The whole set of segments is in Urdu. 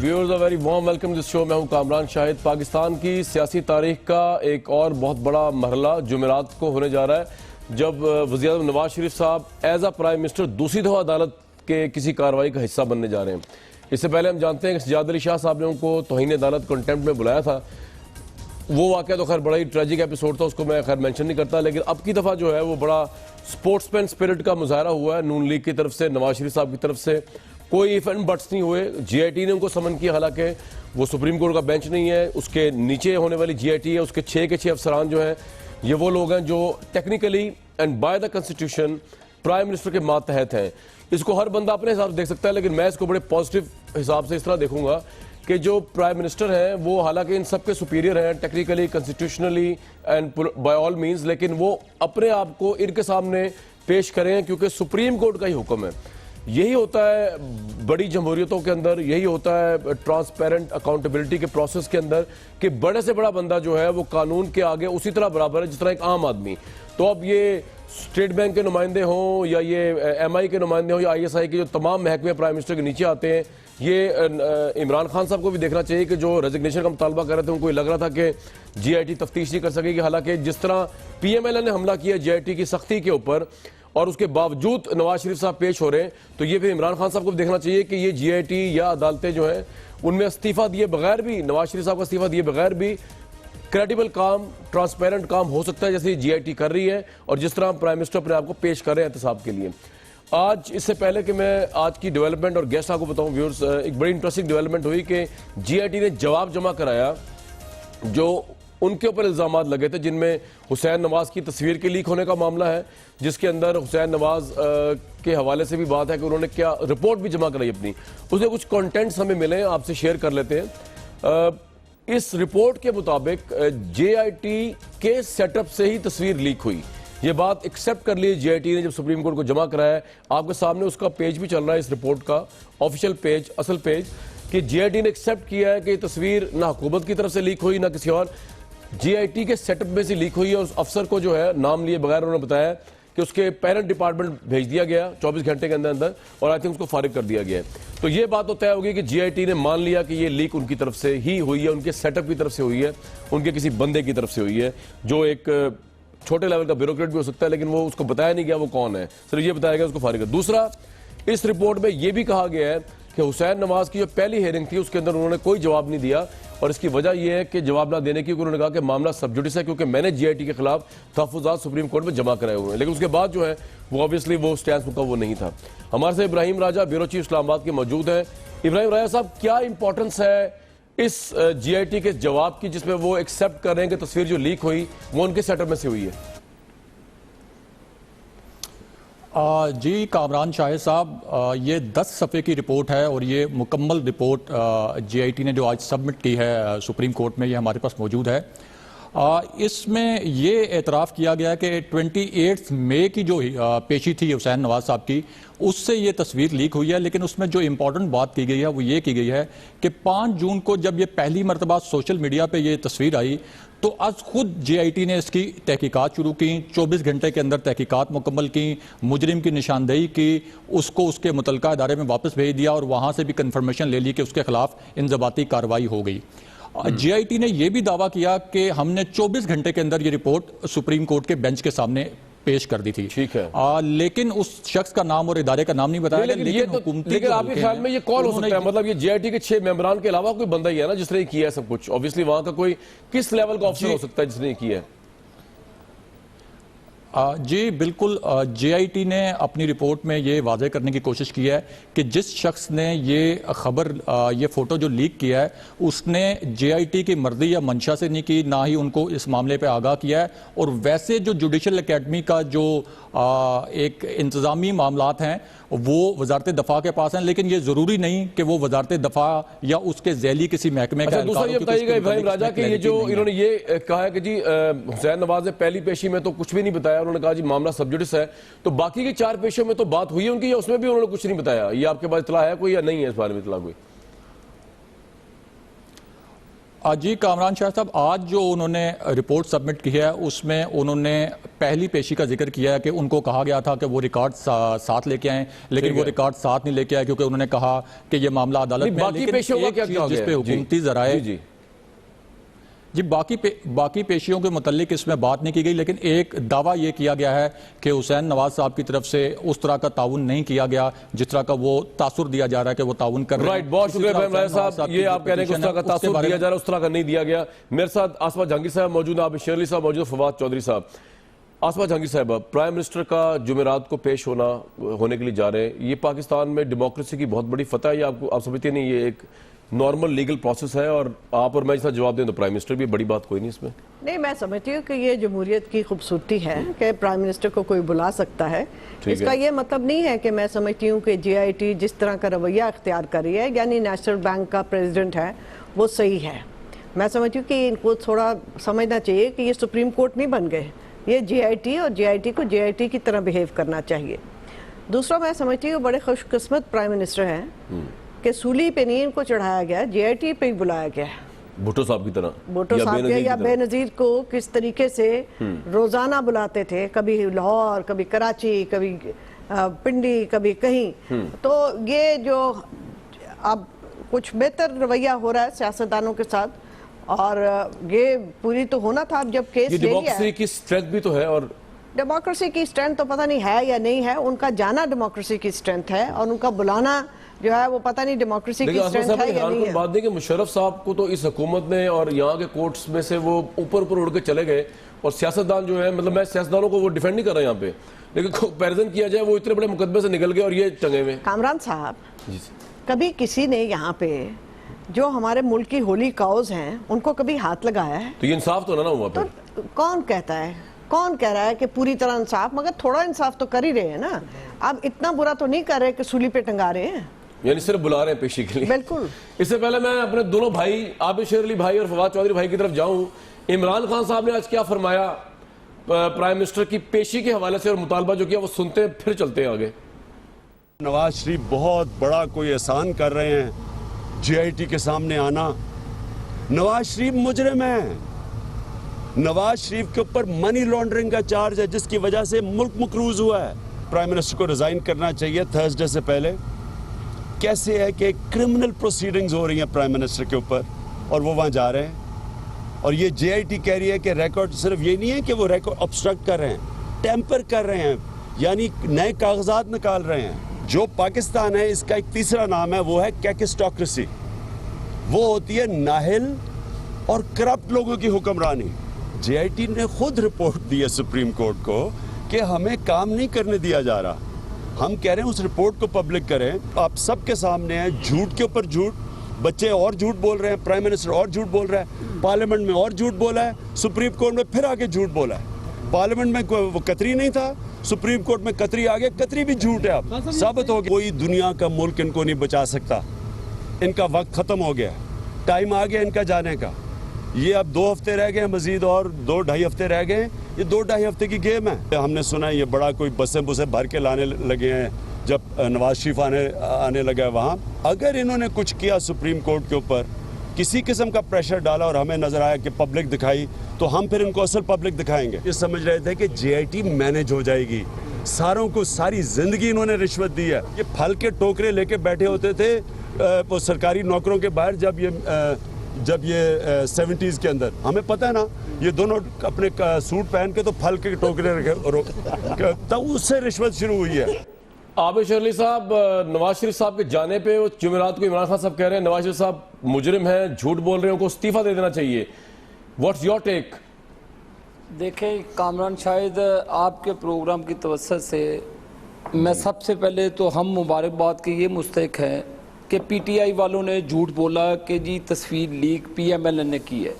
ویورز ویری وارم ویلکم دس شو. میں ہوں کامران شاہد. پاکستان کی سیاسی تاریخ کا ایک اور بہت بڑا مرحلہ جمعرات کو ہونے جا رہا ہے جب وزیر اعظم نواز شریف صاحب ایز اے پرائم منسٹر دوسری دفعہ عدالت کے کسی کارروائی کا حصہ بننے جا رہے ہیں. اس سے پہلے ہم جانتے ہیں کہ سجاد علی شاہ صاحب نے ان کو توہین عدالت کنٹمپٹ میں بلایا تھا. وہ واقعہ تو خیر بڑا ہی ٹریجک ایپیسوڈ تھا, اس کو میں خیر مینشن نہیں کرتا, لیکن اب کی دفعہ جو ہے وہ بڑا سپورٹس مین اسپرٹ کا مظاہرہ ہوا ہے نون لیگ کی طرف سے, نواز شریف صاحب کی طرف سے. کوئی ایف اینڈ بٹس نہیں ہوئے. جی آئی ٹی نے ان کو سمن کیا, حالانکہ وہ سپریم کورٹ کا بینچ نہیں ہے, اس کے نیچے ہونے والی جی آئی ٹی ہے. اس کے 6 کے 6 افسران جو ہیں یہ وہ لوگ ہیں جو technically and by the constitution prime minister کے ماتحت ہیں. اس کو ہر بندہ اپنے حساب سے دیکھ سکتا ہے, لیکن میں اس کو بڑے پازیٹیو حساب سے اس طرح دیکھوں گا کہ جو پرائم منسٹر ہیں وہ حالانکہ ان سب کے سپیریئر ہیں technically, constitutionally and by all means, لیکن وہ اپنے آپ کو ان کے سامنے پیش کریں کیونکہ سپریم کورٹ کا ہی حکم ہے. یہی ہوتا ہے بڑی جمہوریتوں کے اندر, یہی ہوتا ہے ٹرانسپیرنٹ اکاؤنٹیبلٹی کے پروسیس کے اندر کہ بڑے سے بڑا بندہ جو ہے وہ قانون کے آگے اسی طرح برابر ہے جس طرح ایک عام آدمی. تو اب یہ اسٹیٹ بینک کے نمائندے ہوں یا یہ ایم آئی کے نمائندے ہوں یا آئی ایس آئی کے جو تمام محکمے پرائم منسٹر کے نیچے آتے ہیں, یہ عمران خان صاحب کو بھی دیکھنا چاہیے کہ جو ریزگنیشن کا مطالبہ کر رہے تھے ان کو لگ رہا تھا کہ جی آئی ٹی تفتیش نہیں کر سکے گی, حالانکہ جس طرح پی ایم ایل این نے حملہ کیا جی آئی ٹی کی سختی کے اوپر اور اس کے باوجود نواز شریف صاحب پیش ہو رہے ہیں, تو یہ پھر عمران خان صاحب کو بھی دیکھنا چاہیے کہ یہ جی آئی ٹی یا عدالتیں جو ہیں ان میں استعفیٰ دیے بغیر بھی, نواز شریف صاحب کا استعفیٰ دیے بغیر بھی کریڈیبل کام, ٹرانسپیرنٹ کام ہو سکتا ہے جیسے جی آئی ٹی کر رہی ہے اور جس طرح پرائم منسٹر اپنے آپ کو پیش کر رہے ہیں احتساب کے لیے. آج اس سے پہلے کہ میں آج کی ڈیولپمنٹ اور گیسٹ آپ کو بتاؤں ویورز, ایک بڑی انٹرسٹنگ ڈیولپمنٹ ہوئی کہ جی آئی ٹی نے جواب جمع کرایا جو ان کے اوپر الزامات لگے تھے, جن میں حسین نواز کی تصویر کے لیک ہونے کا معاملہ ہے, جس کے اندر حسین نواز کے حوالے سے بھی بات ہے کہ انہوں نے کیا رپورٹ بھی جمع کرائی اپنی, اس میں کچھ کانٹینٹس ہمیں ملے ہیں, آپ سے شیئر کر لیتے ہیں. اس رپورٹ کے مطابق جے آئی ٹی کے سیٹ اپ سے ہی تصویر لیک ہوئی. یہ بات ایکسیپٹ کر لی جے آئی ٹی نے جب سپریم کورٹ کو جمع کرایا ہے. آپ کے سامنے اس کا پیج بھی چل رہا ہے اس رپورٹ کا, آفیشیل پیج, اصل پیج, کہ جے آئی ٹی نے ایکسیپٹ کیا ہے کہ یہ تصویر نہ حکومت کی طرف سے لیک ہوئی نہ کسی اور, جی آئی ٹی کے سیٹ اپ میں سے لیک ہوئی ہے. اس افسر کو جو ہے نام لیے بغیر انہوں نے بتایا کہ اس کے پیرنٹ ڈپارٹمنٹ بھیج دیا گیا 24 گھنٹے کے اندر اور آئی تھنک اس کو فارغ کر دیا گیا ہے. تو یہ بات تو طے ہوگی کہ جی آئی ٹی نے مان لیا کہ یہ لیک ان کی طرف سے ہی ہوئی ہے, ان کے سیٹ اپ کی طرف سے ہوئی ہے, ان کے کسی بندے کی طرف سے ہوئی ہے جو ایک چھوٹے لیول کا بیوروکریٹ بھی ہو سکتا ہے, لیکن وہ اس کو بتایا نہیں گیا وہ کون ہے, صرف یہ بتایا گیا اس کو فارغ کر. دوسرا, اس رپورٹ میں یہ بھی کہا گیا ہے کہ حسین نواز کی جو پہلی ہیئرنگ تھی اس کے اندر انہوں نے کوئی جواب نہیں دیا, اور اس کی وجہ یہ ہے کہ جواب نہ دینے کی انہوں نے کہا کہ معاملہ سب جوڈیس ہے کیونکہ میں نے جی آئی ٹی کے خلاف تحفظات سپریم کورٹ میں جمع کرائے ہوئے ہیں. لیکن اس کے بعد جو ہے وہ obviously وہ سٹینس کا وہ نہیں تھا. ہمارے سے ابراہیم راجہ بیورو چیف اسلام آباد کے موجود ہیں. ابراہیم راجہ صاحب, کیا امپورٹنس ہے اس جی آئی ٹی کے جواب کی جس میں وہ ایکسیپٹ کر رہے ہیں کہ تصویر جو لیک ہوئی وہ ان کے سیٹ اپ میں سے ہوئی ہے؟ جی کامران شاہد صاحب, یہ 10 صفحے کی رپورٹ ہے اور یہ مکمل رپورٹ جی آئی ٹی نے جو آج سبمٹ کی ہے سپریم کورٹ میں, یہ ہمارے پاس موجود ہے. اس میں یہ اعتراف کیا گیا کہ 28 مئی کی جو پیشی تھی حسین نواز صاحب کی, اس سے یہ تصویر لیک ہوئی ہے. لیکن اس میں جو امپورٹنٹ بات کی گئی ہے وہ یہ کی گئی ہے کہ 5 جون کو جب یہ پہلی مرتبہ سوشل میڈیا پہ یہ تصویر آئی تو از خود جے آئی ٹی نے اس کی تحقیقات شروع کی, 24 گھنٹے کے اندر تحقیقات مکمل کی, مجرم کی نشاندہی کی, اس کو اس کے متعلقہ ادارے میں واپس بھیج دیا اور وہاں سے بھی کنفرمیشن لے لی کہ اس کے خلاف انضباطی کارروائی ہو گئی. جے آئی ٹی نے یہ بھی دعویٰ کیا کہ ہم نے 24 گھنٹے کے اندر یہ رپورٹ سپریم کورٹ کے بینچ کے سامنے پیش کر دی تھی. ٹھیک ہے, لیکن اس شخص کا نام اور ادارے کا نام نہیں بتایا گیا. لیکن آپ کے خیال میں یہ کون ہو سکتا ہے؟ مطلب یہ جے آئی ٹی کے 6 ممبران کے علاوہ کوئی بندہ ہی ہے نا جس نے کیا ہے سب کچھ. obviously وہاں کا کوئی کس لیول کا افسر ہو سکتا ہے جس نے کیا ہے؟ جی بالکل, جے آئی ٹی نے اپنی رپورٹ میں یہ واضح کرنے کی کوشش کی ہے کہ جس شخص نے یہ خبر, یہ فوٹو جو لیک کیا ہے, اس نے جے آئی ٹی کی مرضی یا منشا سے نہیں کی, نہ ہی ان کو اس معاملے پہ آگاہ کیا ہے. اور ویسے جو جوڈیشل اکیڈمی کا جو ایک انتظامی معاملات ہیں وہ وزارت دفاع کے پاس ہیں, لیکن یہ ضروری نہیں کہ وہ وزارت دفاع یا اس کے ذیلی کسی محکمے کا. دوسرا یہ بتائیے گا ابراہیم راجہ کہ یہ جو انہوں نے یہ کہا ہے کہ جی حسین نواز نے پہلی پیشی میں تو کچھ بھی نہیں بتایا, انہوں نے کہا جی معاملہ سب جوڈیس ہے, تو باقی کے 4 پیشوں میں تو بات ہوئی ہے ان کی, یا اس میں بھی انہوں نے کچھ نہیں بتایا؟ یہ آپ کے پاس اطلاع ہے کوئی یا نہیں ہے اس بارے میں اطلاع کوئی؟ جی کامران شاہ صاحب آج جو انہوں نے رپورٹ سبمٹ کی ہے اس میں انہوں نے پہلی پیشی کا ذکر کیا ہے کہ ان کو کہا گیا تھا کہ وہ ریکارڈ ساتھ لے کے آئیں، لیکن وہ ریکارڈ ساتھ نہیں لے کے آئے کیونکہ انہوں نے کہا کہ یہ معاملہ عدالت میں ہے۔ باقی پیشیوں کا کیا کیا جس پہ حکومتی ذرائع جی باقی پیشیوں کے متعلق اس میں بات نہیں کی گئی، لیکن ایک دعویٰ یہ کیا گیا ہے کہ حسین نواز صاحب کی طرف سے اس طرح کا تعاون نہیں کیا گیا جس طرح کا وہ تاثر دیا جا رہا ہے کہ وہ تعاون کر رہے ہیں۔ بہت شکریہ فہم راجہ صاحب، یہ آپ کہہ رہے ہیں کہ اس طرح کا تاثر دیا جا رہا ہے، اس طرح کا نہیں دیا گیا۔ میرے ساتھ آصفہ جہانگیر صاحب موجود ہیں، آپ شیر علی صاحب موجود ہیں، فواد چودھری صاحب۔ آصفہ جہانگیر صاحب، پرائم منسٹر کا جمعرات کو پیش ہونے کے لیے جا رہے ہیں، یہ پاکستان میں ڈیموکریسی کی بہت بڑی فتح ہے، آپ سمجھتے نہیں یہ ایک نارمل لیگل پروسیس ہے؟ اور آپ اور میں اس کا جواب دیں تو پرائم منسٹر بھی بڑی بات کوئی نہیں اس میں۔ نہیں، میں سمجھتی ہوں کہ یہ جمہوریت کی خوبصورتی ہے کہ پرائم منسٹر کو کوئی بلا سکتا ہے۔ اس کا یہ مطلب نہیں ہے کہ میں سمجھتی ہوں کہ جے آئی ٹی جس طرح کا رویہ اختیار کر رہی ہے، یعنی نیشنل بینک کا پریزیڈنٹ ہے، وہ صحیح ہے۔ میں سمجھتی ہوں کہ ان کو تھوڑا سمجھنا چاہیے کہ یہ سپریم کورٹ نہیں بن گئے، یہ جے آئی ٹی، اور جے آئی ٹی کو جے آئی ٹی کی طرح بیہیو کرنا چاہیے۔ دوسرا، میں سمجھتی ہوں بڑے خوش قسمت پرائم منسٹر ہیں کہ سولی پہ نہیں ان کو چڑھایا گیا، جے آئی ٹی پہ ہی بلایا گیا ہے، بھٹو صاحب کی طرح، بھٹو صاحب کے یا بے نظیر کو کس طریقے سے روزانہ بلاتے تھے، کبھی لاہور، کبھی کراچی، کبھی پنڈی، کبھی کہیں۔ تو یہ جو اب کچھ بہتر رویہ ہو رہا ہے سیاستدانوں کے ساتھ، اور یہ پوری تو ہونا تھا اب جب کیس لے لیا ہے۔ ڈیموکریسی کی سٹرینتھ بھی تو ہے، اور ڈیموکریسی کی سٹرینتھ تو پتہ نہیں ہے یا نہیں ہے، ان کا جانا ڈیموکریسی کی سٹرینتھ ہے، اور ان کا بلانا جو ہے وہ پتہ نہیں ڈیموکریسی کی سٹرینتھ ہے یا نہیں ہے۔ بات نہیں کہ مشرف صاحب کو تو اس حکومت نے اور یہاں کے کورٹس میں سے وہ اوپر اڑ کے چلے گئے، اور سیاستدان جو ہے، مطلب میں سیاستدانوں کو وہ ڈیفینڈ نہیں کر رہا یہاں پہ، لیکن کمپیریزن کیا جائے وہ اتنے بڑے مقدمے سے نکل گئے اور یہ چنگے میں۔ کامران صاحب، کبھی کسی نے یہاں پہ جو ہمارے ملک کی ہولی کاؤز ہیں ان کو کبھی ہاتھ لگایا ہے؟ تو یہ انصاف تو نہ ہوا پھر؟ تو کون کہتا ہے، کون کہہ رہا ہے کہ پوری طرح انصاف؟ مگر تھوڑا انصاف تو کر ہی رہے ہیں نا، اب اتنا برا تو نہیں کر رہے کہ سولی پہ ٹنگا رہے ہیں، یعنی صرف بلا رہے ہیں پیشی کے لیے۔ بالکل۔ اس سے پہلے میں اپنے دونوں بھائی عابد شیر علی بھائی اور فواد چودھری بھائی کی طرف جاؤں، عمران خان صاحب نے آج کیا فرمایا پرائم منسٹر کی پیشی کے حوالے سے، اور مطالبہ جو کیا وہ سنتے ہیں پھر چلتے ہیں آگے۔ نواز شریف بہت بڑا کوئی احسان کر رہے ہیں جے آئی ٹی کے سامنے آنا۔ نواز شریف مجرم ہے، نواز شریف کے اوپر منی لانڈرنگ کا چارج ہے جس کی وجہ سے ملک مقروض ہوا ہے۔ پرائم منسٹر کو ریزائن کرنا چاہیے تھرسڈے سے پہلے۔ کیسے ہے کہ کرمنل پروسیڈنگز ہو رہی ہیں پرائم منسٹر کے اوپر اور وہ وہاں جا رہے ہیں، اور یہ جے آئی ٹی کہہ رہی ہے کہ ریکارڈ صرف یہ نہیں ہے کہ وہ ریکارڈ obstruct کر رہے ہیں، ٹیمپر کر رہے ہیں، یعنی نئے کاغذات نکال رہے ہیں۔ جو پاکستان ہے اس کا ایک تیسرا نام ہے، وہ ہے کیکسٹوکریسی، وہ ہوتی ہے نااہل اور کرپٹ لوگوں کی حکمرانی۔ جے آئی ٹی نے خود رپورٹ دی ہے سپریم کورٹ کو کہ ہمیں کام نہیں کرنے دیا جا رہا۔ ہم کہہ رہے ہیں اس رپورٹ کو پبلک کریں، آپ سب کے سامنے ہیں، جھوٹ کے اوپر جھوٹ، بچے اور جھوٹ بول رہے ہیں، پرائم منسٹر اور جھوٹ بول رہا ہے، پارلیمنٹ میں اور جھوٹ بولا ہے، سپریم کورٹ میں پھر آگے جھوٹ بولا ہے۔ پارلیمنٹ میں وہ قطری نہیں تھا، سپریم کورٹ میں قطری آگے، قطری بھی جھوٹ ہے، اب ثابت ہو گیا۔ کوئی دنیا کا ملک ان کو نہیں بچا سکتا، ان کا وقت ختم ہو گیا، ٹائم آ گیا ان کا جانے کا۔ یہ اب 2 ہفتے رہ گئے ہیں، مزید اور 2-2.5 ہفتے رہ گئے ہیں، یہ 2-2.5 ہفتے کی گیم ہے۔ ہم نے سنا ہے یہ بڑا کوئی بسیں بھر کے لانے لگے ہیں جب نواز شریف آنے لگا ہے وہاں۔ اگر انہوں نے کچھ کیا سپریم کورٹ کے اوپر، کسی قسم کا پریشر ڈالا اور ہمیں نظر آیا کہ پبلک دکھائی، تو ہم پھر ان کو اصل پبلک دکھائیں گے۔ یہ سمجھ رہے تھے کہ جے آئی ٹی مینج ہو جائے گی، ساروں کو ساری زندگی انہوں نے رشوت دی ہے۔ یہ پھل کے ٹوکرے لے کے بیٹھے ہوتے تھے وہ سرکاری نوکروں کے باہر، جب یہ 70s کے اندر، ہمیں پتہ ہے نا، یہ دونوں اپنے سوٹ پہن کے تو پھل کے ٹوکرے رکھے، تب اس سے رشوت شروع ہوئی ہے۔ عابد شیر علی صاحب، نواز شریف صاحب کے جانے پہ جمعرات کو عمران خان صاحب کہہ رہے ہیں نواز شریف صاحب مجرم ہیں، جھوٹ بول رہے ہیں، ان کو استعفیٰ دے دینا چاہیے۔ واٹس یور ٹیک؟ دیکھیں کامران، شاید آپ کے پروگرام کی توسط سے میں سب سے پہلے تو ہم مبارکباد کے یہ مستحق ہیں کہ پی ٹی آئی والوں نے جھوٹ بولا کہ جی تصویر leak P M L N نے کی ہے۔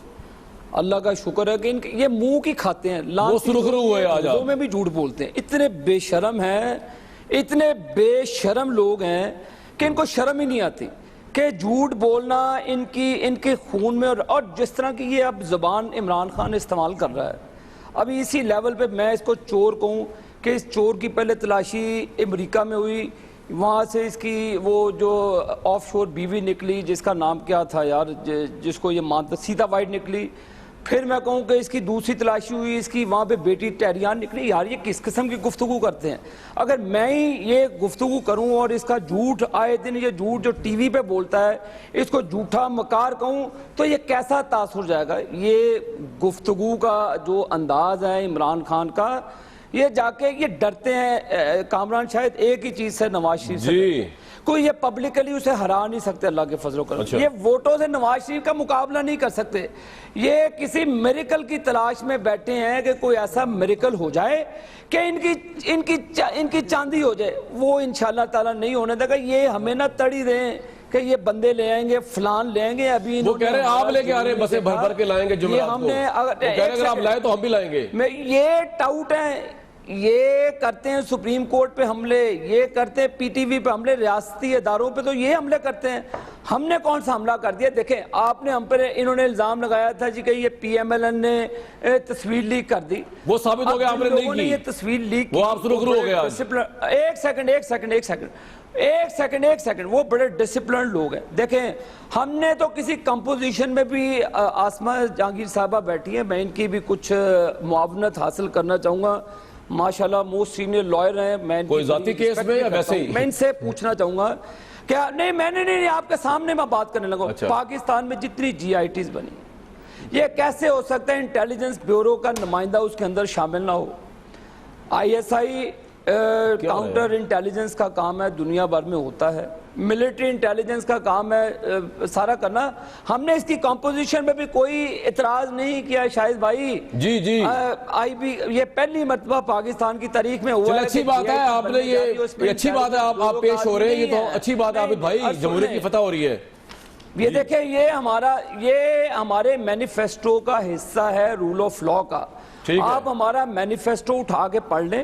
اللہ کا شکر ہے کہ یہ منہ کی کھاتے ہیں، وہ سرخرو ہوئے آج آپ میں بھی جھوٹ بولتے ہیں۔ اتنے بے شرم ہیں، اتنے بے شرم لوگ ہیں کہ ان کو شرم ہی نہیں آتی کہ جھوٹ بولنا ان کے خون میں، اور جس طرح کی یہ اب زبان عمران خان استعمال کر رہا ہے، ابھی اسی لیول پہ میں اس کو چور کہوں کہ اس چور کی پہلے تلاشی امریکہ میں ہوئی وہاں سے اس کی وہ جو آف شور بیوی نکلی جس کا نام کیا تھا یار جس کو یہ مانتا سیتا وائٹ نکلی, پھر میں کہوں کہ اس کی دوسری تلاشی ہوئی اس کی وہاں پہ بیٹی ٹیریان نکلی. یار یہ کس قسم کی گفتگو کرتے ہیں؟ اگر میں ہی یہ گفتگو کروں اور اس کا جھوٹ آئے دن یہ جھوٹ جو ٹی وی پہ بولتا ہے اس کو جھوٹا مکار کہوں تو یہ کیسا تاثر جائے گا؟ یہ گفتگو کا جو انداز ہے عمران خان کا, یہ جا کے یہ ڈرتے ہیں کامران شاہد ایک ہی چیز سے, نواز شریف سے. کوئی یہ پبلکلی اسے ہرا نہیں سکتے اللہ کے فضل و کرم. یہ ووٹوں سے نواز شریف کا مقابلہ نہیں کر سکتے. یہ کسی میریکل کی تلاش میں بیٹھے ہیں کہ کوئی ایسا میریکل ہو جائے کہ ان کی چاندی ہو جائے. وہ انشاءاللہ تعالیٰ نہیں ہونے دے گا. یہ ہمیں نہ تڑی دیں کہ یہ بندے لے آئیں گے فلان لے آئیں گے. ابھی وہ کہہ رہے ہیں آپ لے کے آ رہے ہیں, بسیں بھر بھر کے لائیں گے جمعرات کو. وہ کہہ رہے ہیں اگر آپ لائیں تو ہم بھی لائیں گے. یہ ٹاؤٹ ہیں, یہ کرتے ہیں سپریم کورٹ پہ حملے, یہ کرتے ہیں پی ٹی وی پہ حملے, ریاستی اداروں پہ تو یہ حملے کرتے ہیں. ہم نے کون سا حملہ کر دیا؟ دیکھیں آپ نے ہم پر انہوں نے الزام لگایا تھا جی کہ یہ پی ایم ایل این نے تصویر لیک کر دی. وہ ثابت ہو گیا آپ نے نہیں کی, یہ تصویر لیک وہ آپ سرخرو ہو گیا. ایک سیکنڈ وہ بڑے ڈسپلن لوگ ہیں. دیکھیں ہم نے تو کسی کمپوزیشن میں بھی, آسمہ جہانگیر صاحبہ بیٹھی ہیں, میں ان کی بھی کچھ معاونت حاصل کرنا چاہوں گا. ماشاءاللہ موسٹ سینئر لائر ہیں. میں کوئی ذاتی کیس میں یا ویسے ہی میں ان سے پوچھنا چاہوں گا کیا نہیں, میں نے نہیں, آپ کے سامنے میں بات کرنے لگا. پاکستان میں جتنی جی آئی ٹیز بنی یہ کیسے ہو سکتا ہے انٹیلیجنس بیورو کا نمائندہ اس کے اندر شامل نہ ہو؟ I S I counter intelligence کا کام ہے, دنیا بھر میں ہوتا ہے. ملٹری انٹیلیجنس کا کام ہے سارا کرنا. ہم نے اس کی کمپوزیشن میں بھی کوئی اعتراض نہیں کیا شاہد بھائی. جی آئی بی یہ پہلی مرتبہ پاکستان کی تاریخ میں ہوا ہے. اچھی بات ہے آپ نے یہ اچھی بات ہے آپ پیش ہو رہے ہیں, یہ تو اچھی بات ہے عابد بھائی, جمہوریت کی فتح ہو رہی ہے. یہ دیکھیں یہ ہمارے مینیفیسٹو کا حصہ ہے رول آف لا کا. آپ ہمارا مینیفیسٹو اٹھا کے پڑھ لیں.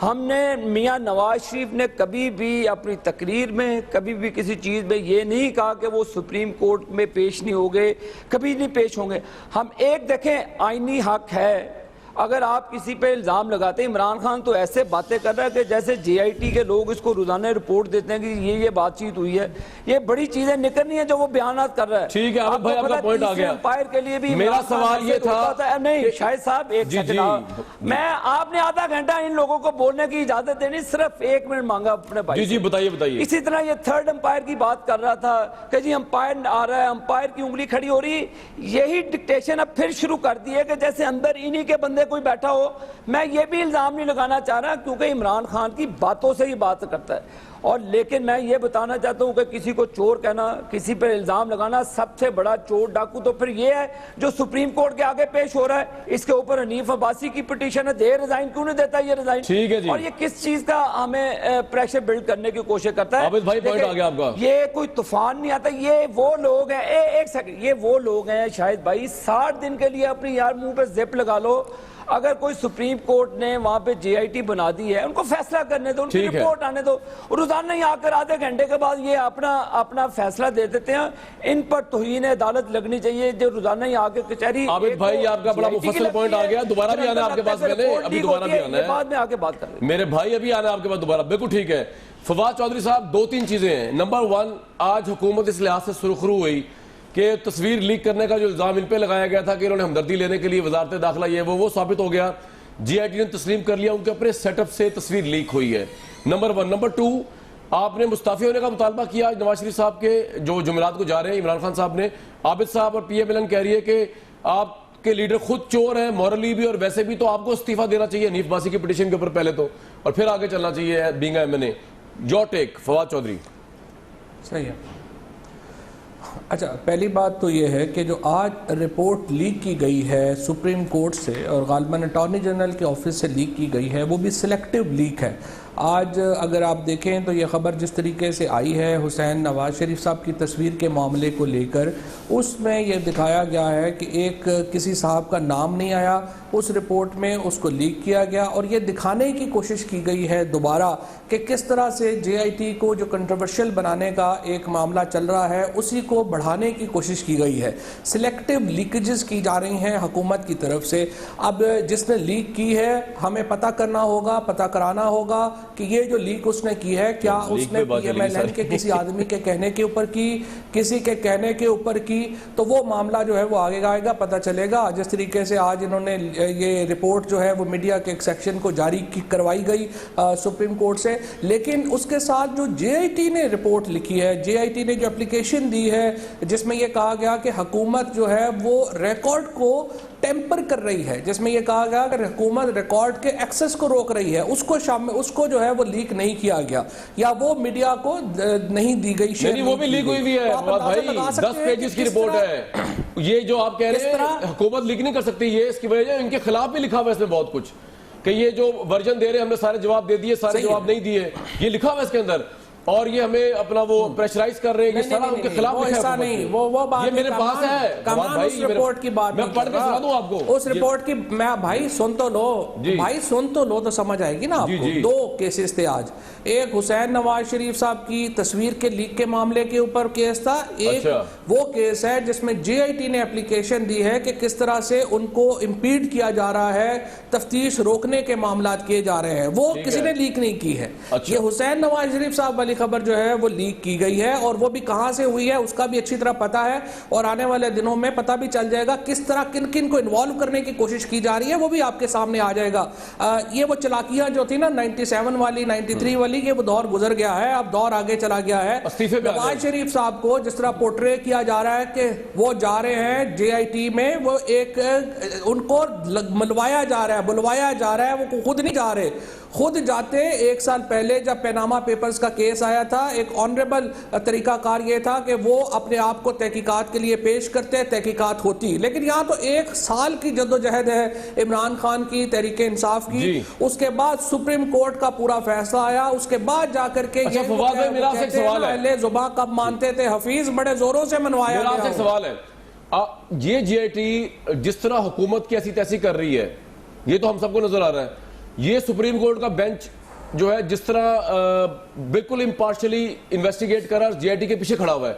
ہم نے میاں نواز شریف نے کبھی بھی اپنی تقریر میں کبھی بھی کسی چیز میں یہ نہیں کہا کہ وہ سپریم کورٹ میں پیش نہیں ہوگے, کبھی نہیں پیش ہوں گے. ہم ایک دیکھیں آئینی حق ہے, اگر آپ کسی پہ الزام لگاتے ہیں, عمران خان تو ایسے باتیں کر رہا ہے کہ جیسے جے آئی ٹی کے لوگ اس کو روزانہ رپورٹ دیتے ہیں کہ یہ بات چیت ہوئی ہے. یہ بڑی چیزیں نکلنی ہیں جو وہ بیانات کر رہا ہے. ٹھیک ہے عابد بھائی آپ کا پوائنٹ آ گیا. امپائر کے لیے بھی میرا سوال یہ تھا, نہیں شاہد صاحب ایک سیکنڈ, میں آپ نے آدھا گھنٹہ ان لوگوں کو بولنے کی اجازت دینی, صرف 1 منٹ مانگا اپنے بھائی. جی بتائیے. اسی طرح یہ تھرڈ امپائر کی بات کر رہا تھا کہ جی امپائر آ رہا ہے, امپائر کی انگلی کھڑی ہو رہی. یہی ڈکٹیشن اب پھر شروع کر دی ہے کہ جیسے اندر انہی کے بندے کوئی بیٹھا ہو. میں یہ بھی الزام نہیں لگانا چاہ رہا کیونکہ عمران خان کی باتوں سے ہی بات کرتا ہے, اور لیکن میں یہ بتانا چاہتا ہوں کہ کسی کو چور کہنا, کسی پر الزام لگانا, سب سے بڑا چور ڈاکو تو پھر یہ ہے جو سپریم کورٹ کے آگے پیش ہو رہا ہے. اس کے اوپر حنیف عباسی کی پٹیشن ہے, دے ریزائن کیوں نہیں دیتا یہ ریزائن, اور یہ کس چیز کا ہمیں پریشر بلڈ کرنے کی کوشش کرتا ہے. عابد بھائی پوائنٹ آ گیا آپ کا. یہ کوئی طوفان نہیں آتا. یہ وہ لوگ ہیں, ایک سیکنڈ, یہ وہ لوگ ہیں شاہد بھائی 60 دن کے لیے اپنی یار منہ پہ زپ لگا لو. اگر کوئی سپریم کورٹ نے وہاں پہ جے آئی ٹی بنا دی ہے, ان کو فیصلہ کرنے دو, ان کی رپورٹ آنے دو. روزانہ ہی آ کر آدھے گھنٹے کے بعد یہ اپنا فیصلہ دے دیتے ہیں. ان پر توہین عدالت لگنی چاہیے جو روزانہ ہی آ کے کچہری. عابد بھائی آپ کا بڑا مفصل پوائنٹ آ گیا, دوبارہ بھی آنا ہے آپ کے پاس. میں نے ابھی دوبارہ بھی آنا ہے, بعد میں آ کے بات کر رہے ہیں میرے بھائی, ابھی آنا ہے آپ کے پاس دوبارہ. بالکل ٹھیک ہے. فواد چودھری صاحب 2-3 چیزیں ہیں. نمبر 1, آج حکومت اس لحاظ سے سرخرو ہوئی کہ تصویر لیک کرنے کا جو الزام ان پہ لگایا گیا تھا کہ انہوں نے ہمدردی لینے کے لیے وزارت داخلہ یہ وہ ثابت ہو گیا. جی آئی ٹی نے تسلیم کر لیا ان کے اپنے سیٹ اپ سے تصویر لیک ہوئی ہے. نمبر 1. نمبر 2, آپ نے مستعفی ہونے کا مطالبہ کیا نواز شریف صاحب کے جو جمعرات کو جا رہے ہیں عمران خان صاحب نے. عابد صاحب اور پی ایم ایل این کہہ رہی ہے کہ آپ کے لیڈر خود چور ہیں, مورلی بھی اور ویسے بھی, تو آپ کو استعفیٰ دینا چاہیے حنیف عباسی کی پٹیشن کے اوپر پہلے تو, اور پھر آگے چلنا چاہیے being M N A. Your take Fawad Chaudhry. صحیح ہے. اچھا, پہلی بات تو یہ ہے کہ جو آج رپورٹ لیک کی گئی ہے سپریم کورٹ سے اور غالباً اٹارنی جنرل کے آفس سے لیک کی گئی ہے, وہ بھی سلیکٹیو لیک ہے. آج اگر آپ دیکھیں تو یہ خبر جس طریقے سے آئی ہے حسین نواز شریف صاحب کی تصویر کے معاملے کو لے کر, اس میں یہ دکھایا گیا ہے کہ ایک کسی صاحب کا نام نہیں آیا اس رپورٹ میں, اس کو لیک کیا گیا, اور یہ دکھانے کی کوشش کی گئی ہے دوبارہ کہ کس طرح سے جے آئی ٹی کو جو کنٹروورشل بنانے کا ایک معاملہ چل رہا ہے اسی کو بڑھانے کی کوشش کی گئی ہے. سلیکٹیو لیکیجز کی جا رہی ہیں حکومت کی طرف سے. اب جس نے لیک کی ہے ہمیں پتہ کرنا ہوگا, پتہ کرانا ہوگا کہ یہ جو لیک اس نے کی ہے کیا اس نے پی ایم ایل این کے کسی آدمی کے کہنے کے اوپر کی, کسی کے کہنے کے اوپر کی, تو وہ معاملہ جو ہے وہ آگے آئے گا, پتہ چلے گا. جس طریقے سے آج انہوں نے یہ رپورٹ جو ہے وہ میڈیا کے ایک سیکشن کو جاری کروائی گئی سپریم کورٹ سے, لیکن اس کے ساتھ جو جے آئی ٹی نے رپورٹ لکھی ہے, جے آئی ٹی نے جو اپلیکیشن دی ہے جس میں یہ کہا گیا کہ حکومت جو ہے وہ ریکارڈ کو ٹیمپر کر رہی ہے, جس میں یہ کہا گیا کہ حکومت ریکارڈ کے ایکسس کو روک رہی ہے, اس کو جو ہے وہ لیک نہیں کیا گیا یا وہ میڈیا کو نہیں دی گئی, وہ بھی لیک ہوئی بھی ہے بھائی, 10 پیجز کی رپورٹ ہے. یہ جو آپ کہہ رہے ہیں حکومت لیک نہیں کر سکتی, یہ اس کی وجہ ان کے خلاف بھی لکھا ہوا ہے اس میں بہت کچھ, کہ یہ جو ورژن دے رہے ہیں ہم نے سارے جواب دے دیے, سارے جواب نہیں دیے, یہ لکھا ہوا ہے اس کے اندر, اور یہ ہمیں اپنا وہ پریشرائز کر رہے ہیں, یہ سارا ان کے خلاف لکھا ہے. یہ میرے پاس ہے اس رپورٹ کی بات, میں پڑھ کے سنا دوں آپ کو اس رپورٹ کی. میں بھائی سن تو لو, بھائی سن تو لو تو سمجھ آئے گی نا آپ کو. 2 کیسز تھے آج, ایک حسین نواز شریف صاحب کی تصویر کے لیک کے معاملے کے اوپر کیس تھا, ایک وہ کیس ہے جس میں جے آئی ٹی نے اپلیکیشن دی ہے کہ کس طرح سے ان کو امپیڈ کیا جا رہا ہے, تفتیش روکنے کے معاملات کیے جا رہے ہیں, وہ کسی نے لیک نہیں کی ہے. یہ حسین نواز شریف صاحب والی خبر جو ہے وہ لیک کی گئی ہے, اور وہ بھی کہاں سے ہوئی ہے اس کا بھی اچھی طرح پتا ہے, اور آنے والے دنوں میں پتہ بھی چل جائے گا کس طرح کن کن کو انوالو کرنے کی کوشش کی جا رہی ہے, وہ بھی آپ کے سامنے آ جائے گا. یہ وہ چلاکیاں جو تھی نا 97 والی 93 والی, یہ وہ دور گزر گیا ہے, اب دور آگے چلا گیا ہے. نواز شریف صاحب کو جس طرح پورٹرے کیا جا رہا ہے کہ وہ جا رہے ہیں جے آئی ٹی میں, وہ ایک ان کو ملوایا جا رہا ہے, بلوایا جا رہا ہے, وہ خود نہیں جا رہے. خود جاتے 1 سال پہلے جب پیناما پیپرز کا کیس آیا تھا, ایک آنریبل طریقہ کار یہ تھا کہ وہ اپنے آپ کو تحقیقات کے لیے پیش کرتے, تحقیقات ہوتی. لیکن یہاں تو 1 سال کی جدوجہد ہے عمران خان کی, تحریک انصاف کی, اس کے بعد سپریم کورٹ کا پورا فیصلہ آیا, اس کے بعد جا کر کے اہل زباں کب مانتے تھے حفیظ, بڑے زوروں سے منوایا گیا. میرا ایک سوال ہے, یہ جے آئی ٹی جس طرح حکومت کی ایسی تیسی کر رہی ہے, یہ تو ہم سب کو نظر آ رہا ہے, یہ سپریم کورٹ کا بینچ جو ہے جس طرح بالکل امپارشلی انویسٹیگیٹ کر رہا ہے, جے آئی ٹی کے پیچھے کھڑا ہوا ہے,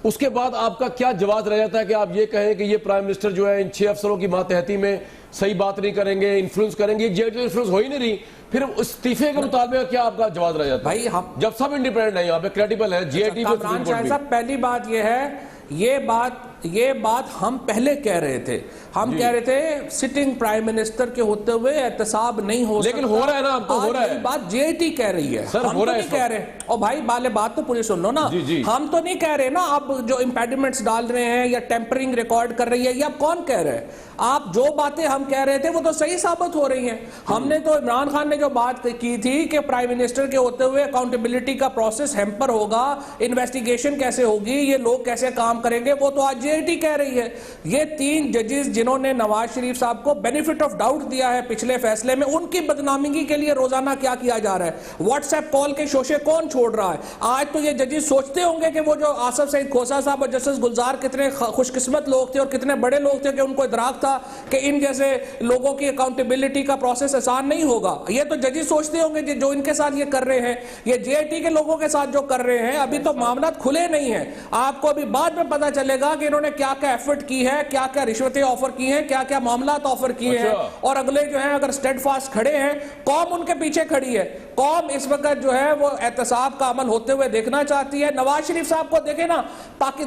اس کے بعد آپ کا کیا جواز رہ جاتا ہے کہ آپ یہ کہیں کہ یہ پرائم منسٹر جو ہے ان 6 افسروں کی ماتحتی میں صحیح بات نہیں کریں گے, انفلوئنس کریں گے, جے آئی ٹی انفلوئنس ہو ہی نہیں رہی, پھر استعفے کے مطالبے کیا آپ کا جواز رہ جاتا ہے جب سب انڈیپینڈنٹ ہیں, یہاں پہ کریڈیبل ہے جے آئی ٹی بھی. پہلی بات یہ ہے, یہ بات ہم پہلے کہہ رہے تھے, ہم کہہ رہے تھے سٹنگ پرائم منسٹر کے ہوتے ہوئے احتساب نہیں ہو سکتا, لیکن ہو رہا ہے نا, اب تو ہو رہا ہے. بات جے آئی ٹی کہہ رہی ہے, ہم تو نہیں کہہ رہے. اور بھائی بات تو پوری سن لو نا, ہم تو نہیں کہہ رہے نا اب جو امپیڈمنٹس ڈال رہے ہیں یا ٹیمپرنگ ریکارڈ کر رہی ہے, یہ اب کون کہہ رہے ہیں؟ آپ جو باتیں ہم کہہ رہے تھے وہ تو صحیح ثابت ہو رہی ہیں. ہم نے تو عمران خان نے جو بات کی تھی کہ پرائم منسٹر کے ہوتے ہوئے اکاؤنٹیبلٹی کا پروسیس ہیمپر ہوگا, انویسٹیگیشن کیسے ہوگی, یہ لوگ کیسے کام کریں گے, وہ تو آج جے آئی ٹی کہہ رہی ہے. یہ 3 ججز جنہوں نے نواز شریف صاحب کو بینیفٹ آف ڈاؤٹ دیا ہے پچھلے فیصلے میں, ان کی بدنامی کے لیے روزانہ کیا کیا جا رہا ہے, واٹس ایپ کال کے شوشے کون چھوڑ رہا ہے. آج تو یہ ججز سوچتے ہوں گے کہ وہ جو آصف سعید کھوسہ صاحب اور جسٹس گلزار کتنے خوش قسمت لوگ تھے اور کتنے بڑے لوگ تھے کہ ان کو ادراک تھا کہ ان جیسے لوگوں کی اکاؤنٹیبلٹی کا پروسیس آسان نہیں ہوگا. یہ تو ججز سوچتے ہوں گے جو ان کے ساتھ یہ کر رہے ہیں, یہ جے آئی ٹی کے لوگوں کے ساتھ جو کر رہے ہیں. ابھی تو معاملات کھلے نہیں ہیں, آپ کو ابھی بعد میں پتا چلے گا کہ انہوں نے کیا کیا ایفرٹ کی ہے, کیا کیا رشوتیں آفر کی ہیں, کیا کیا معاملات آفر کیے ہیں, اور اگلے جو ہیں اگر اسٹیڈ فاسٹ کھڑے ہیں, قوم ان کے پیچھے کھڑی ہے. قوم اس وقت جو ہے وہ احتساب کا عمل ہوتے ہوئے دیکھنا چاہتی ہے. نواز شریف صاحب کو دیکھیں نا,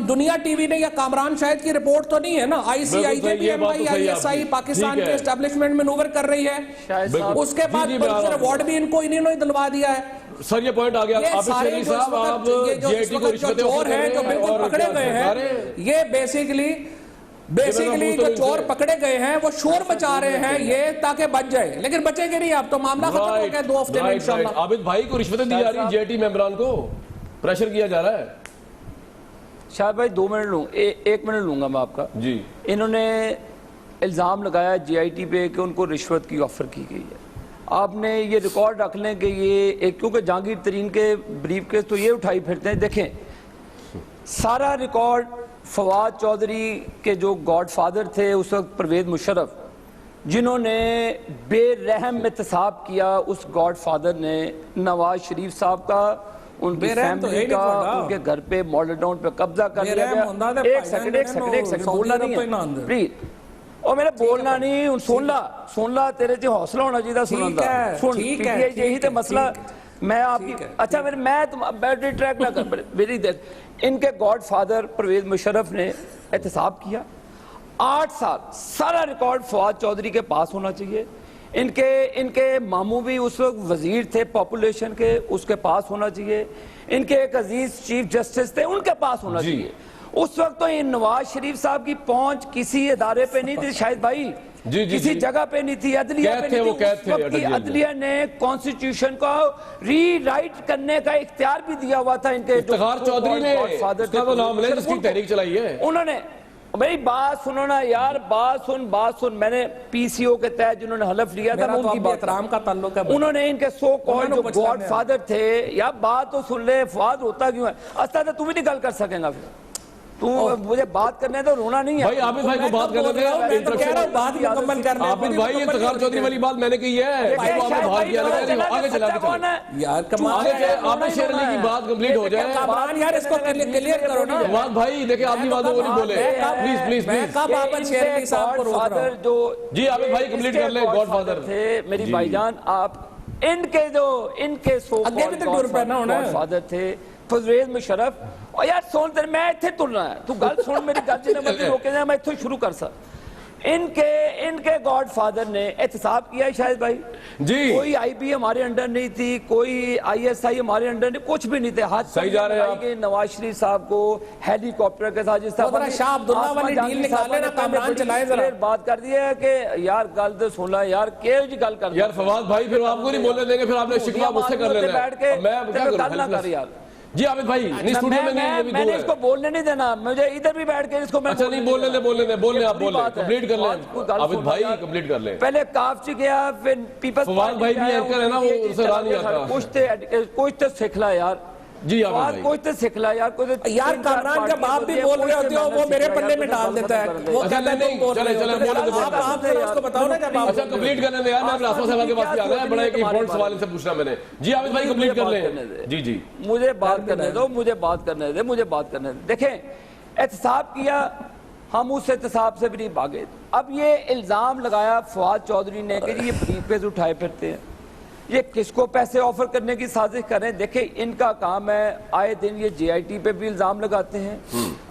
دنیا ٹی وی نے یا کامران شاہد کی رپورٹ تو نہیں ہے نا, I C I J P M I I S I Pakistan کے اسٹیبلشمنٹ مینوور کر رہی ہے, اس کے بعد پلسر ایوارڈ بھی ان کو انہوں نے دلوا دیا ہے. سر یہ پوائنٹ آ گیا, یہ سارے جو چور ہیں جو بالکل پکڑے گئے ہیں, یہ بیسیکلی جو چور پکڑے گئے ہیں وہ شور بچا رہے ہیں یہ تاکہ بچ جائے, لیکن بچے گے نہیں. اب تو معاملہ ختم ہو گیا 2 ہفتے میں انشاءاللہ. عابد بھائی کو رشوتیں دی جا رہی ہیں, جے ٹی ممبران کو پریشر کیا جا رہا ہے. شاید بھائی 2 منٹ لوں, 1 منٹ لوں گا میں آپ کا. جی, انہوں نے الزام لگایا جے آئی ٹی پہ کہ ان کو رشوت کی آفر کی گئی ہے. آپ نے یہ ریکارڈ رکھ لیں کہ یہ کیونکہ جہانگیر ترین کے بریف کیس تو یہ اٹھائی پھرتے ہیں. دیکھیں سارا ریکارڈ فواد چودھری کے جو گاڈ فادر تھے اس وقت پرویز مشرف, جنہوں نے بے رحم احتساب کیا, اس گاڈ فادر نے نواز شریف صاحب کا, ان کی فیملی کا, ان کے گھر پہ ماڈل ٹاؤن پہ قبضہ کر لیا گیا. ایک سیکنڈ بولنا نہیں ہے پلیز, اور میرا بولنا نہیں, سن لا تیرے جو حوصلہ ہونا چاہیے سنن دا. سن پی ٹی آئی یہی تے مسئلہ میں آپ کی اچھا میں تم بیٹری ٹریک نہ کر میری دیکھ ان کے گاڈ فادر پرویز مشرف نے احتساب کیا 8 سال سارا ریکارڈ فواد چودھری کے پاس ہونا چاہیے ان کے ماموں بھی اس وقت وزیر تھے پاپولیشن کے اس کے پاس ہونا چاہیے ان کے ایک عزیز چیف جسٹس تھے ان کے پاس ہونا چاہیے اس وقت تو نواز شریف صاحب کی پہنچ کسی ادارے پہ نہیں تھی شاہد بھائی کسی جگہ پہ نہیں تھی عدلیہ پہ نہیں تھی اس وقت کی عدلیہ نے کانسٹیٹیوشن کو ری رائٹ کرنے کا اختیار بھی دیا ہوا تھا ان کے افتخار چودھری نے اس کا تو نام لے جس کی تحریک چلائی ہے انہوں نے بھائی بات سنو نا یار بات سن میں نے پی سی او کے تحت جنہوں نے حلف لیا تھا ان کی احترام کا تعلق ہے انہوں نے ان کے سو کالڈ جو گاڈ فادر تھے یا بات تو سن لے فواد ہوتا کیوں ہے استاد تو بھی نہیں گل کر سکیں گا پھر تو مجھے بات کرنے تو رونا نہیں ہے بھائی عابد بھائی کو بات کرنے دیں میں تو کہہ رہا ہوں بات مکمل کرنے عابد بھائی افتخار چودھری والی بات میں نے کہی ہے آگے چلا یار کمال ہے عابد شیر علی کی بات کمپلیٹ ہو جائے کامران یار اس کو کلیئر کرو نا فواد بھائی دیکھیں آدمی باتوں کو نہیں بولے پلیز میں کب عابد شیر علی صاحب کو روک رہا ہوں جی عابد بھائی کمپلیٹ کر لیں گاڈ فادر تھے میری بھائی جان آپ ان کے سو گاڈ فادر تھے پرویز مشرف اور یار سن تیرے میں اتھے تلنا ہے تو گل سن میری گل جنہیں میں روکے جائے میں اتھے شروع کر سا ان کے گاڈ فادر نے احتساب کیا ہے شاہد بھائی کوئی آئی بی ہمارے انڈر نہیں تھی کوئی آئی ایس آئی ہمارے انڈر نہیں کچھ بھی نہیں تھے ہاتھ صحیح جا رہے ہیں نواز شریف صاحب کو ہیلی کاپٹر کے ساتھ جس طرح شاہ عبداللہ والی ڈیل نکالے نا کامران چلائے ذرا بات کر دی ہے کہ یار گل تو سن لا یار کیوں جی گل کر یار فواد بھائی پھر آپ کو نہیں بولنے دیں گے پھر آپ نے شکوا مجھ سے کر لینا ہے میں کیا کروں جی عابد بھائی نہیں اسٹوڈیو میں نہیں میں نے اس کو بولنے نہیں دینا مجھے ادھر بھی بیٹھ کے اس کو میں اچھا نہیں بولنے آپ بولیں کمپلیٹ کر لیں عابد بھائی کمپلیٹ کر لیں پہلے کافچ گیا پھر پیپلز فواد بھائی بھی اینکر ہے نا وہ اسے راہ نہیں آتا کچھ تو سکھلا یار جی عابد بھائی کچھ تو سکھلا یار کامران جب آپ بھی بول رہے ہوتے ہو وہ میرے پلے میں ڈال دیتا ہے وہ کہتا ہے تم بول رہے ہو آپ ذرا اس کو بتاؤ نا جب آپ اچھا کمپلیٹ کرنے دیں یار میں راسو صاحب کے پاس آنا ہے بڑا ایک امپورٹنٹ سوال ان سے پوچھنا میں نے جی عابد بھائی کمپلیٹ کر لیں جی مجھے بات کرنے دو دیکھیں احتساب کیا ہم اس احتساب سے بھی نہیں بھاگے اب یہ الزام لگایا فواد چودھری نے کہ یہ بریف کیس اٹھائے پھرتے ہیں یہ کس کو پیسے آفر کرنے کی سازش کر رہے ہیں دیکھیں ان کا کام ہے آئے دن یہ جے آئی ٹی پہ بھی الزام لگاتے ہیں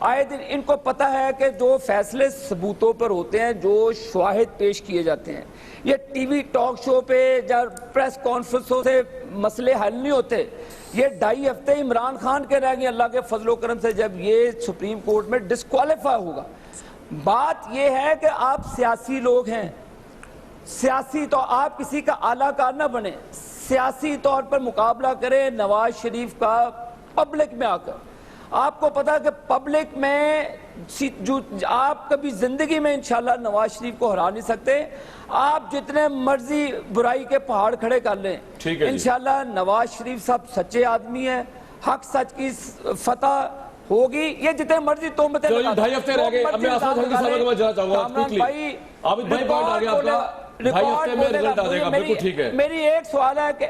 آئے دن ان کو پتہ ہے کہ جو فیصلے ثبوتوں پر ہوتے ہیں جو شواہد پیش کیے جاتے ہیں یہ ٹی وی ٹاک شو پہ یا پریس کانفرنسوں سے مسئلے حل نہیں ہوتے یہ 2.5 ہفتے عمران خان کے رہ گئے اللہ کے فضل و کرم سے جب یہ سپریم کورٹ میں ڈسکوالیفائی ہوگا بات یہ ہے کہ آپ سیاسی لوگ ہیں سیاسی تو آپ کسی کا اعلیٰ کار نہ بنے سیاسی طور پر مقابلہ کریں نواز شریف کا پبلک میں آ کر آپ کو پتا کہ پبلک میں جو آپ کبھی زندگی میں انشاءاللہ نواز شریف کو ہرا نہیں سکتے آپ جتنے مرضی برائی کے پہاڑ کھڑے کر لیں انشاءاللہ نواز شریف صاحب سچے آدمی ہیں حق سچ کی فتح ہوگی یہ جتنے مرضی تہمتیں 2.5 ہفتے رہ گئے اب میں آسان جلدی صاحب کے پاس جانا چاہوں گا کوئکلی عابد بھائی پوائنٹ آ گیا آپ کا 2.5 ہفتے میں رزلٹ آ جائے گا بالکل ٹھیک ہے میری ایک سوال ہے کہ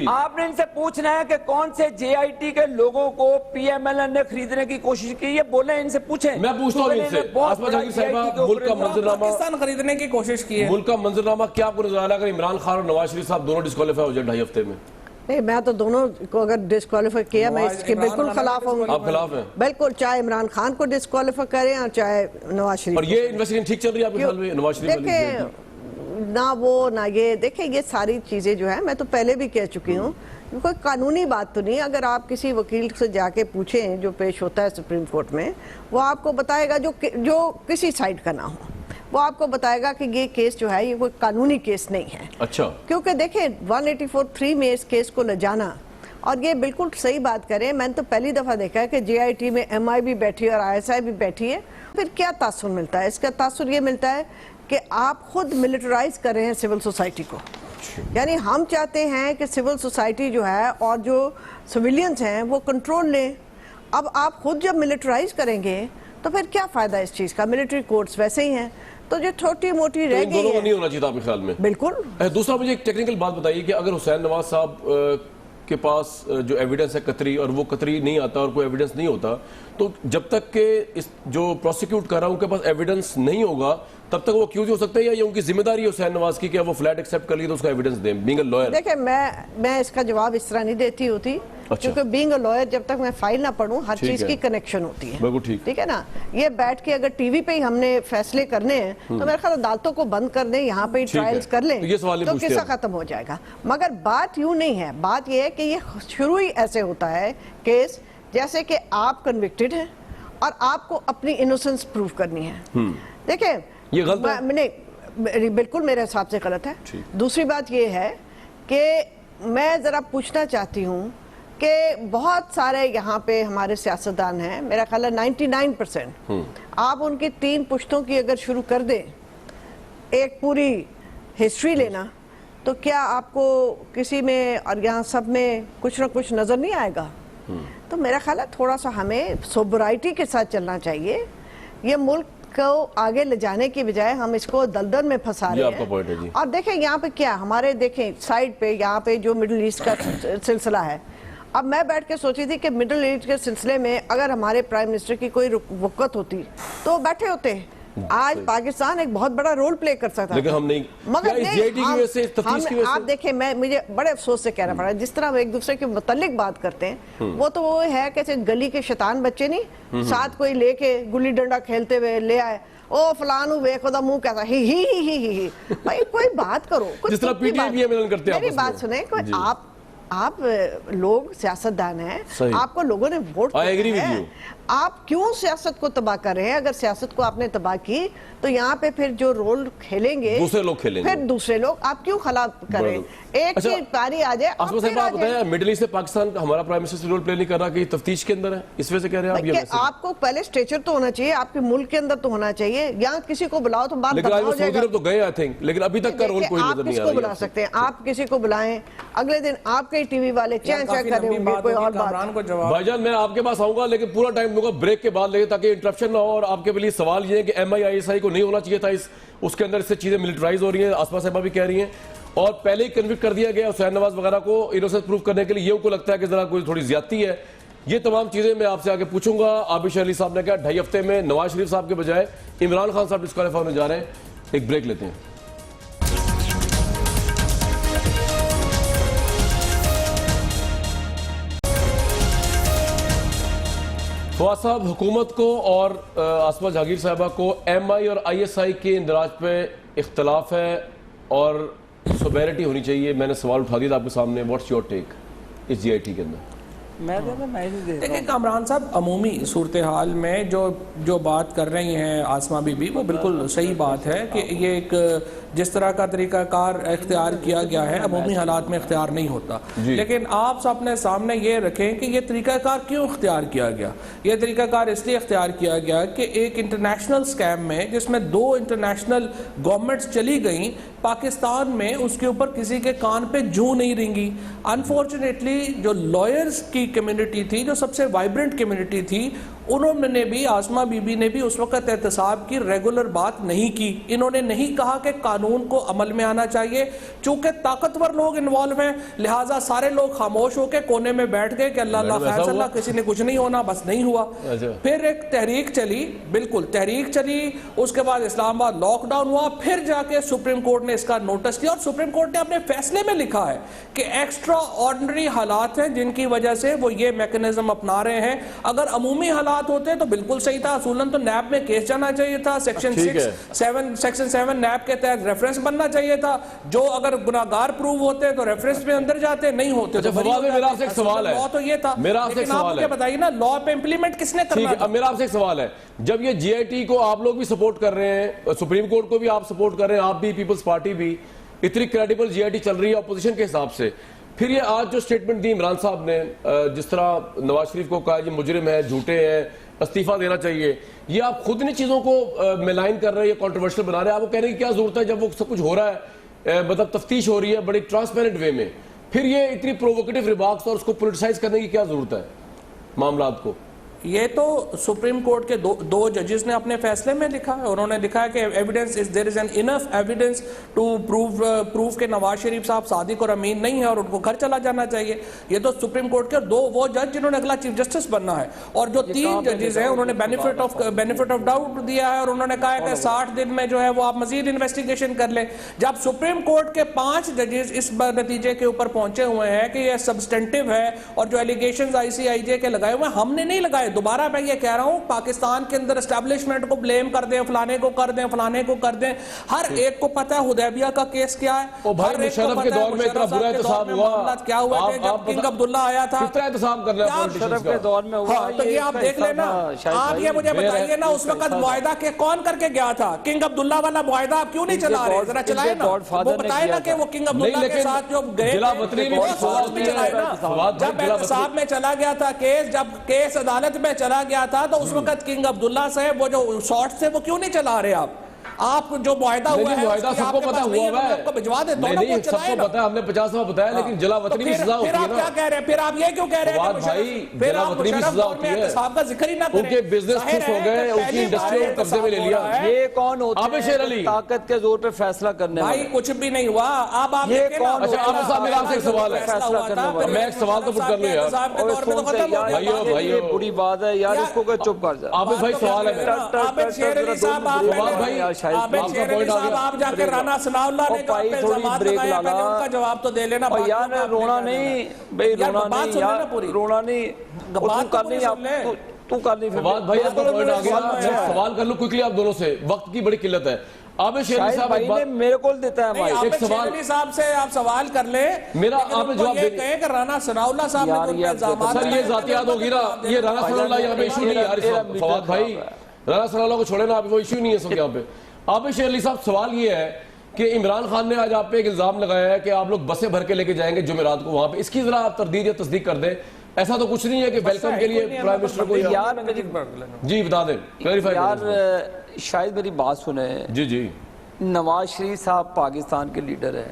آپ نے ان سے پوچھنا ہے کہ کون سے جے آئی ٹی کے لوگوں کو پی ایم ایل این نے خریدنے کی کوشش کی یہ بولیں ان سے پوچھیں میں پوچھتا ہوں ان سے آسما جہانگیر صاحبہ ملک کا منظرنامہ پاکستان خریدنے کی کوشش کی ہے ملک کا منظرنامہ کیا آپ کو نظر آ رہا ہے اگر عمران خان اور نواز شریف صاحب دونوں ڈسکوالیفائی ہو جائے 2.5 ہفتے میں نہیں میں تو دونوں کو اگر ڈسکوالیفائی کیا میں اس کے بالکل خلاف ہوں آپ خلاف ہیں بالکل چاہے عمران خان کو ڈسکوالیفائی کریں اور چاہے نواز شریف اور یہ انویسٹیگیشن ٹھیک چل رہی ہے آپ کے خیال میں نواز شریف دیکھیں نہ وہ نہ یہ دیکھیں یہ ساری چیزیں جو ہیں میں تو پہلے بھی کہہ چکی ہوں کوئی قانونی بات تو نہیں اگر آپ کسی وکیل سے جا کے پوچھیں جو پیش ہوتا ہے سپریم کورٹ میں وہ آپ کو بتائے گا جو کسی سائڈ کا نہ ہو وہ آپ کو بتائے گا کہ یہ کیس جو ہے یہ کوئی قانونی کیس نہیں ہے اچھا کیونکہ دیکھیں 184(3) میں اس کیس کو لے جانا اور یہ بالکل صحیح بات کریں میں نے تو پہلی دفعہ دیکھا ہے کہ جے آئی ٹی میں ایم آئی بھی بیٹھی ہے اور آئی ایس آئی بھی بیٹھی ہے پھر کیا تاثر ملتا ہے اس کا تاثر یہ ملتا ہے کہ آپ خود ملٹرائز کر رہے ہیں سول سوسائٹی کو یعنی ہم چاہتے ہیں کہ سول سوسائٹی جو ہے اور جو سویلینز ہیں وہ کنٹرول لیں اب آپ خود جب ملٹرائز کریں گے تو پھر کیا فائدہ اس چیز کا ملٹری کورٹس ویسے ہی ہیں تو جو چھوٹی موٹی رہ گئی ہے نہیں ہونا چاہیے آپ کے خیال میں بالکل دوسرا مجھے ایک ٹیکنیکل بات بتائیے کہ اگر حسین نواز صاحب کے پاس جو ایویڈنس ہے قطری اور وہ قطری نہیں آتا اور کوئی ایویڈنس نہیں ہوتا تو جب تک کہ جو پروسیکیوٹ کر رہا ہوں ان کے پاس ایویڈنس نہیں ہوگا تب تک وہ کیوں ہو سکتے ہیں یا یہ ان کی ذمہ داری ہے حسین نواز کی کہ وہ فلیٹ ایکسیپٹ کر لی تو اس کا ایویڈنس دیں بینگ اے لائر؟ دیکھیں میں اس کا جواب اس طرح نہیں دیتی ہوتی کیونکہ بینگ اے لائر جب تک میں فائل نہ پڑھوں ہر چیز کی کنیکشن ہوتی ہے. بالکل ٹھیک ہے نا. یہ بیٹھ کے اگر ٹی وی پہ ہی ہم نے فیصلے کرنے ہیں تو میرے خیال عدالتوں کو بند کر دیں, یہاں پہ ہی ٹرائلز کر لیں تو قصہ ختم ہو جائے گا. مگر بات یوں نہیں ہے, بات یہ ہے کہ یہ شروع ہی ایسے ہوتا ہے کیس جیسے کہ آپ کنوکٹڈ ہیں اور آپ کو اپنی انوسنس پروف کرنی ہے. دیکھیں یہ غلط ہے, بالکل میرے حساب سے غلط ہے. دوسری بات یہ ہے کہ میں ذرا پوچھنا چاہتی ہوں کہ بہت سارے یہاں پہ ہمارے سیاستدان ہیں, میرا خیال ہے 99%, آپ ان کی 3 پشتوں کی اگر شروع کر دیں ایک پوری ہسٹری لینا تو کیا آپ کو کسی میں اور یہاں سب میں کچھ نہ کچھ نظر نہیں آئے گا؟ تو میرا خیال ہے تھوڑا سا ہمیں سوبرائٹی کے ساتھ چلنا چاہیے. یہ ملک کو آگے لے جانے کی بجائے ہم اس کو دلدل میں پھنسا رہے ہیں. اور دیکھیں یہاں پہ کیا ہمارے دیکھیں سائڈ پہ یہاں پہ جو مڈل ایسٹ کا سلسلہ ہے, اب میں بیٹھ کے سوچی تھی کہ مڈل ایسٹ کے سلسلے میں اگر ہمارے پرائم منسٹر کی کوئی وقت ہوتی تو بیٹھے ہوتے. آج پاکستان ایک بہت بڑا رول پلے کر سکتا ہے, لیکن ہم نہیں. مگر آپ دیکھیں مجھے بڑے افسوس سے کہنا پڑا, جس طرح ہم ایک دوسرے کے متعلق بات کرتے ہیں وہ تو وہ ہے کہ گلی کے شیطان بچے نہیں, ساتھ کوئی لے کے گلی ڈنڈا کھیلتے ہوئے لے آئے, او فلان ہوئے خدا منہ کیسا ہی بھائی کوئی بات کرو. جس طرح پی ٹی آئی بھی اعلان کرتے ہیں. میری بات سنیں, آپ لوگ سیاستدان ہیں, آپ کو لوگوں نے ووٹ دیا ہے, آپ کیوں سیاست کو تباہ کر رہے ہیں؟ اگر سیاست کو آپ نے تباہ کی تو یہاں پہ پھر جو رول کھیلیں گے پھر دوسرے لوگ آپ کیوں خلاف کریں؟ ایک کی پاری آ جائے اور پھر آ جائے. مڈل ایسٹ سے پاکستان ہمارا پرائم منسٹر رول پلے نہیں کر رہا کہ تفتیش کے اندر ہے, اس وجہ سے کہہ رہے ہیں آپ کو پہلے اسٹیچر تو ہونا چاہیے, آپ کے ملک کے اندر تو ہونا چاہیے. یہاں کسی کو بلاؤ تو بات دبا ہو جائے گا. تو گئے آئی تھنک, لیکن ابھی تک کا رول کوئی نظر نہیں آ رہا. آپ کس کو بلا سکتے ہیں؟ آپ کسی کو بلائیں, اگلے دن آپ کے ٹی وی والے چین چین کر رہے ہوں گے کوئی اور بات. بھائی جان میں آپ کے پاس آؤں گا لیکن پورا ٹائم دوں گا بریک کے بعد لے تاکہ انٹرپشن نہ ہو. اور آپ کے لیے سوال یہ ہے کہ ایم آئی ایس آئی کو نہیں ہونا چاہیے تھا, اس کے اندر اس سے چیزیں ملٹرائز ہو رہی ہیں, آسما صاحبہ بھی کہہ رہی ہیں, اور پہلے ہی کنوکٹ کر دیا گیا حسین نواز وغیرہ کو انوسنس پروف کرنے کے لیے. یہ ان کو لگتا ہے کہ ذرا کوئی تھوڑی زیادتی ہے. یہ تمام چیزیں میں آپ سے آگے پوچھوں گا. عابد علی صاحب نے کہا 2.5 ہفتے میں نواز شریف صاحب کے بجائے عمران خان صاحب ڈسکوالیفائی ہونے جا رہے ہیں. ایک بریک لیتے ہیں. فواد صاحب, حکومت کو اور آسما جہانگیر صاحبہ کو ایم آئی اور آئی ایس آئی کے اندراج پہ اختلاف ہے اور سوبیرٹی ہونی چاہیے. میں نے سوال اٹھا دیا آپ کے سامنے, واٹس یور ٹیک اس جی آئی ٹی کے اندر؟ دیکھیں کامران صاحب, عمومی صورتحال میں جو بات کر رہی ہیں آسما بی بی وہ بالکل صحیح بات ہے کہ یہ ایک جس طرح کا طریقہ کار اختیار کیا گیا ہے عمومی حالات میں اختیار نہیں ہوتا. لیکن آپ اپنے سامنے یہ رکھیں کہ یہ طریقہ کار کیوں اختیار کیا گیا. یہ طریقہ کار اس لیے اختیار کیا گیا کہ ایک انٹرنیشنل سکیم میں جس میں 2 انٹرنیشنل گورنمنٹس چلی گئیں, پاکستان میں اس کے اوپر کسی کے کان پہ جوں نہیں رنگی. انفارچونیٹلی جو لائرز کی کمیونٹی تھی, جو سب سے وائبرنٹ کمیونٹی تھی, انہوں نے بھی, آسما بی بی نے بھی اس وقت احتساب کی ریگولر بات نہیں کی. انہوں نے نہیں کہا کہ قانون کو عمل میں آنا چاہیے. چونکہ طاقتور لوگ انوالو ہیں لہٰذا سارے لوگ خاموش ہو کے کونے میں بیٹھ گئے کہ اللہ اللہ خیر اللہ, کسی نے کچھ نہیں ہونا, بس نہیں ہوا. پھر ایک تحریک چلی, بالکل تحریک چلی, اس کے بعد اسلام آباد لاک ڈاؤن ہوا, پھر جا کے سپریم کورٹ نے اس کا نوٹس لیا اور سپریم کورٹ نے اپنے فیصلے میں لکھا ہے کہ ایکسٹرا آرڈنری حالات ہیں جن کی وجہ سے وہ یہ میکنزم اپنا رہے ہیں. اگر عمومی حالات ہوتے تو بالکل صحیح تھا, اصولاً تو نیب میں کیس جانا چاہیے تھا, سیکشن 7 نیب کے تحت ریفرنس بننا چاہیے تھا. جو اگر گناہگار پروو ہوتے تو ریفرنس میں اندر جاتے, نہیں ہوتے تو میرا آپ سے ایک سوال ہے, لا تو یہ تھا. لیکن آپ مجھے بتائیے نا لا پہ امپلیمنٹ کس نے کرنا تھا؟ میرا آپ سے ایک سوال ہے, جب یہ جی آئی ٹی کو آپ لوگ بھی سپورٹ کر رہے ہیں, سپریم کورٹ کو بھی آپ سپورٹ کر رہے ہیں, آپ بھی پیپلز پارٹی بھی, اتنی کریڈیبل جی آئی ٹی چل رہی ہے اپوزیشن کے حساب سے, پھر یہ آج جو سٹیٹمنٹ دی عمران صاحب نے, جس طرح نواز شریف کو کہا یہ مجرم ہے, جھوٹے ہیں, استعفیٰ دینا چاہیے, یہ آپ خود ان چیزوں کو ملائن کر رہے ہیں, کنٹروورشل بنا رہے ہیں. آپ کو کہنے کی کیا ضرورت ہے جب وہ سب کچھ ہو رہا ہے, مطلب تفتیش ہو رہی ہے بڑی ٹرانسپیرنٹ وے میں, پھر یہ اتنی پرووکیٹو ریمارکس اور اس کو پولیٹیسائز کرنے کی کیا ضرورت ہے معاملات کو؟ یہ تو سپریم کورٹ کے دو ججز نے اپنے فیصلے میں لکھا ہے. انہوں نے لکھا ہے کہ evidence there is an enough evidence to prove کہ نواز شریف صاحب صادق اور امین نہیں ہے اور ان کو گھر چلا جانا چاہیے. یہ تو سپریم کورٹ کے دو وہ جج جنہوں نے اگلا چیف جسٹس بننا ہے. اور جو 3 ججز ہیں انہوں نے بینیفٹ آف ڈاؤٹ دیا ہے اور انہوں نے کہا ہے کہ 60 دن میں جو ہے وہ آپ مزید انویسٹیگیشن کر لیں. جب سپریم کورٹ کے 5 ججز اس نتیجے کے اوپر پہنچے ہوئے ہیں کہ یہ سبسٹینٹیو ہے اور جو ایلیگیشنز ICIJ کے لگائے ہوئے ہم نے نہیں لگائے. دوبارہ میں یہ کہہ رہا ہوں, پاکستان کے اندر اسٹیبلشمنٹ کو بلیم کر دیں, فلانے کو کر دیں, فلانے کو کر دیں. ہر ایک کو پتہ ہے حدیبیہ کا کیس کیا ہے. بھائی مشرف کے دور میں اتنا برا احتساب ہوا, کیا ہوا کہ جب کنگ عبداللہ آیا تھا کتنا احتساب کر رہے ہیں مشرف کے دور میں ہوا. تو یہ آپ دیکھ لینا. آپ یہ مجھے بتائیے نا اس وقت معاہدہ کہ کون کر کے گیا تھا؟ کنگ عبداللہ والا معاہدہ آپ کیوں نہیں چلا رہے؟ ذرا چلائے نا, وہ بتائے نا کہ وہ کنگ عبداللہ کے ساتھ جو گئے جب احتساب میں چلا گیا تھا کیس, جب کیس عدالت میں چلا گیا تھا تو اس وقت کنگ عبداللہ سے وہ جو شارٹ سے وہ کیوں نہیں چلا رہے آپ جو معاہدہ ہوا ہے معاہدہ سب کو پتا ہوا ہے, آپ کو بھجوا دے تو نہیں سب کو پتا ہے, ہم نے 50 دفعہ بتایا, لیکن جلا وطنی بھی سزا ہوتی ہے نا. پھر آپ کیا کہہ رہے ہیں؟ پھر آپ یہ کیوں کہہ رہے ہیں بھائی جلا وطنی بھی سزا ہوتی ہے؟ صاحب کا ذکر ہی نہ کریں, ان کے بزنس خوش ہو گئے, ان کی انڈسٹری کو قبضے میں لے لیا. یہ کون ہوتے عابد شیر علی ہیں طاقت کے زور پہ فیصلہ کرنے والے؟ بھائی کچھ بھی نہیں ہوا. اب آپ یہ کون اچھا عابد صاحب میرا آپ سے ایک سوال ہے, فیصلہ کرنے والے؟ میں ایک سوال تو پوچھ کر لوں یار. یہ بری بات ہے یار, اس کو کہ چپ کر جائے. عابد بھائی سوال ہے میرا. عابد شیر علی صاحب آپ جا کے رانا ثناء اللہ نے جو آپ الزامات لگایا پہلے ان کا جواب تو دے لینا. یار رونا نہیں بھائی, رونا نہیں یار, رونا نہیں, تو کر نہیں. فواد بھائی آپ کا پوائنٹ آ گیا, میں سوال کر لوں کوئکلی آپ دونوں سے, وقت کی بڑی قلت ہے. عابد شیر علی صاحب ایک بات میرے کو دیتا ہے بھائی, ایک سوال عابد صاحب سے آپ سوال کر لیں, میرا آپ نے جواب دے دیا. کہیں کہ رانا ثناء اللہ صاحب نے جو الزامات سر یہ ذاتیات ہوگی نا, یہ رانا ثناء اللہ یہاں پہ ایشو نہیں ہے یار اس وقت. فواد بھائی رانا ثناء اللہ کو چھوڑے نا, وہ ایشو نہیں ہے اس وقت یہاں پہ. عابد شیر علی صاحب سوال یہ ہے کہ عمران خان نے آج آپ پہ ایک الزام لگایا ہے کہ آپ لوگ بسیں بھر کے لے کے جائیں گے جمعرات کو وہاں پہ, اس کی ذرا آپ تردید یا تصدیق کر دیں. ایسا تو کچھ نہیں ہے کہ ویلکم کے لیے پرائم منسٹر کو یار جی بتا دیں کلیریفائی یار, شاید میری بات سنیں. جی نواز شریف صاحب پاکستان کے لیڈر ہیں,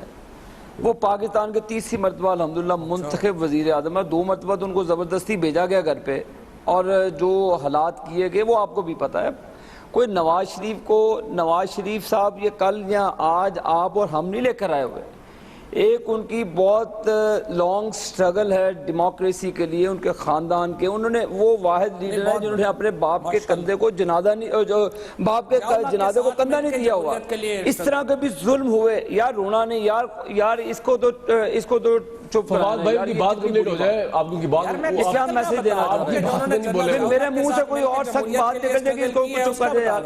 وہ پاکستان کے 30ری مرتبہ الحمدللہ منتخب وزیر اعظم ہے. 2 مرتبہ تو ان کو زبردستی بھیجا گیا گھر پہ, اور جو حالات کیے گئے وہ آپ کو بھی پتہ ہے. کوئی نواز شریف صاحب یہ کل یا آج آپ اور ہم نہیں لے کر آئے ہوئے. ایک ان کی بہت لانگ سٹرگل ہے ڈیموکریسی کے لیے, ان کے خاندان کے. انہوں نے وہ واحد لیڈر ہیں جنہوں نے اپنے باپ کے کندھے کو جنازہ نہیں, جو باپ کے جنازے کو کندھا نہیں دیا ہوا. اس طرح کے بھی ظلم ہوئے یار, رونا نہیں یار, اس کو تو چپ فواد بھائی ان کی بات کمپلیٹ ہو جائے, آپ کی بات کیا میسج دینا چاہتے ہیں؟ میرے منہ سے کوئی اور سخت بات نکل جائے کہ اس کو چپ کر دے یار.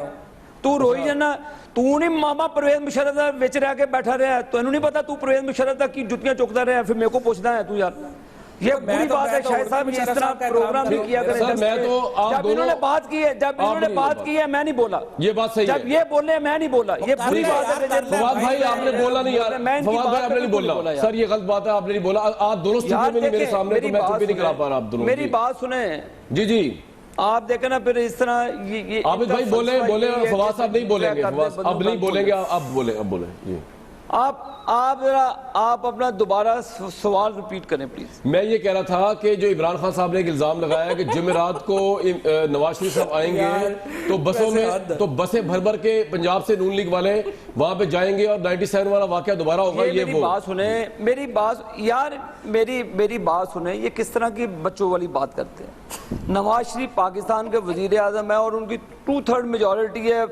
تو روئی جانا, تو نہیں ماما پرویز مشرف دا وچ رہ کے بیٹھا رہا ہے, تو انہوں نہیں پتا تو پرویز مشرف دا کی جتیاں چکتا رہا ہے, پھر میرے کو پوچھنا ہے تو یار. یہ بری بات ہے شاہد صاحب, اس طرح پروگرام نہیں کیا کریں. جب انہوں نے بات کی ہے میں نہیں بولا, یہ بات صحیح ہے. جب یہ بولے میں نہیں بولا, یہ بری بات ہے. فواد بھائی آپ نے بولا نہیں یار, فواد بھائی آپ نے نہیں بولا سر, یہ غلط بات ہے, آپ نے نہیں بولا. آپ دونوں اسٹوڈیو میں نہیں میرے سامنے, تو میں چپ ہی نہیں کرا پا رہا آپ دونوں. میری بات سنیں جی آپ دیکھیں نا, پھر اس طرح عابد بھائی بولیں, فواد صاحب نہیں بولیں گے, اب نہیں بولیں گے, اب بولیں جی. آپ اپنا دوبارہ سوال ریپیٹ کریں پلیز. میں یہ کہہ رہا تھا کہ جو عمران خان صاحب نے ایک الزام لگایا ہے کہ جمعرات کو نواز شریف صاحب آئیں گے تو بسوں میں, تو بسیں بھر کے پنجاب سے نون لیگ والے وہاں پہ جائیں گے اور 97 والا واقعہ دوبارہ ہوگا. یہ میری بات سنیں, میری بات سنیں, یہ کس طرح کی بچوں والی بات کرتے ہیں؟ نواز شریف پاکستان کے وزیر اعظم ہے اور ان کی 2/3 میجورٹی ہے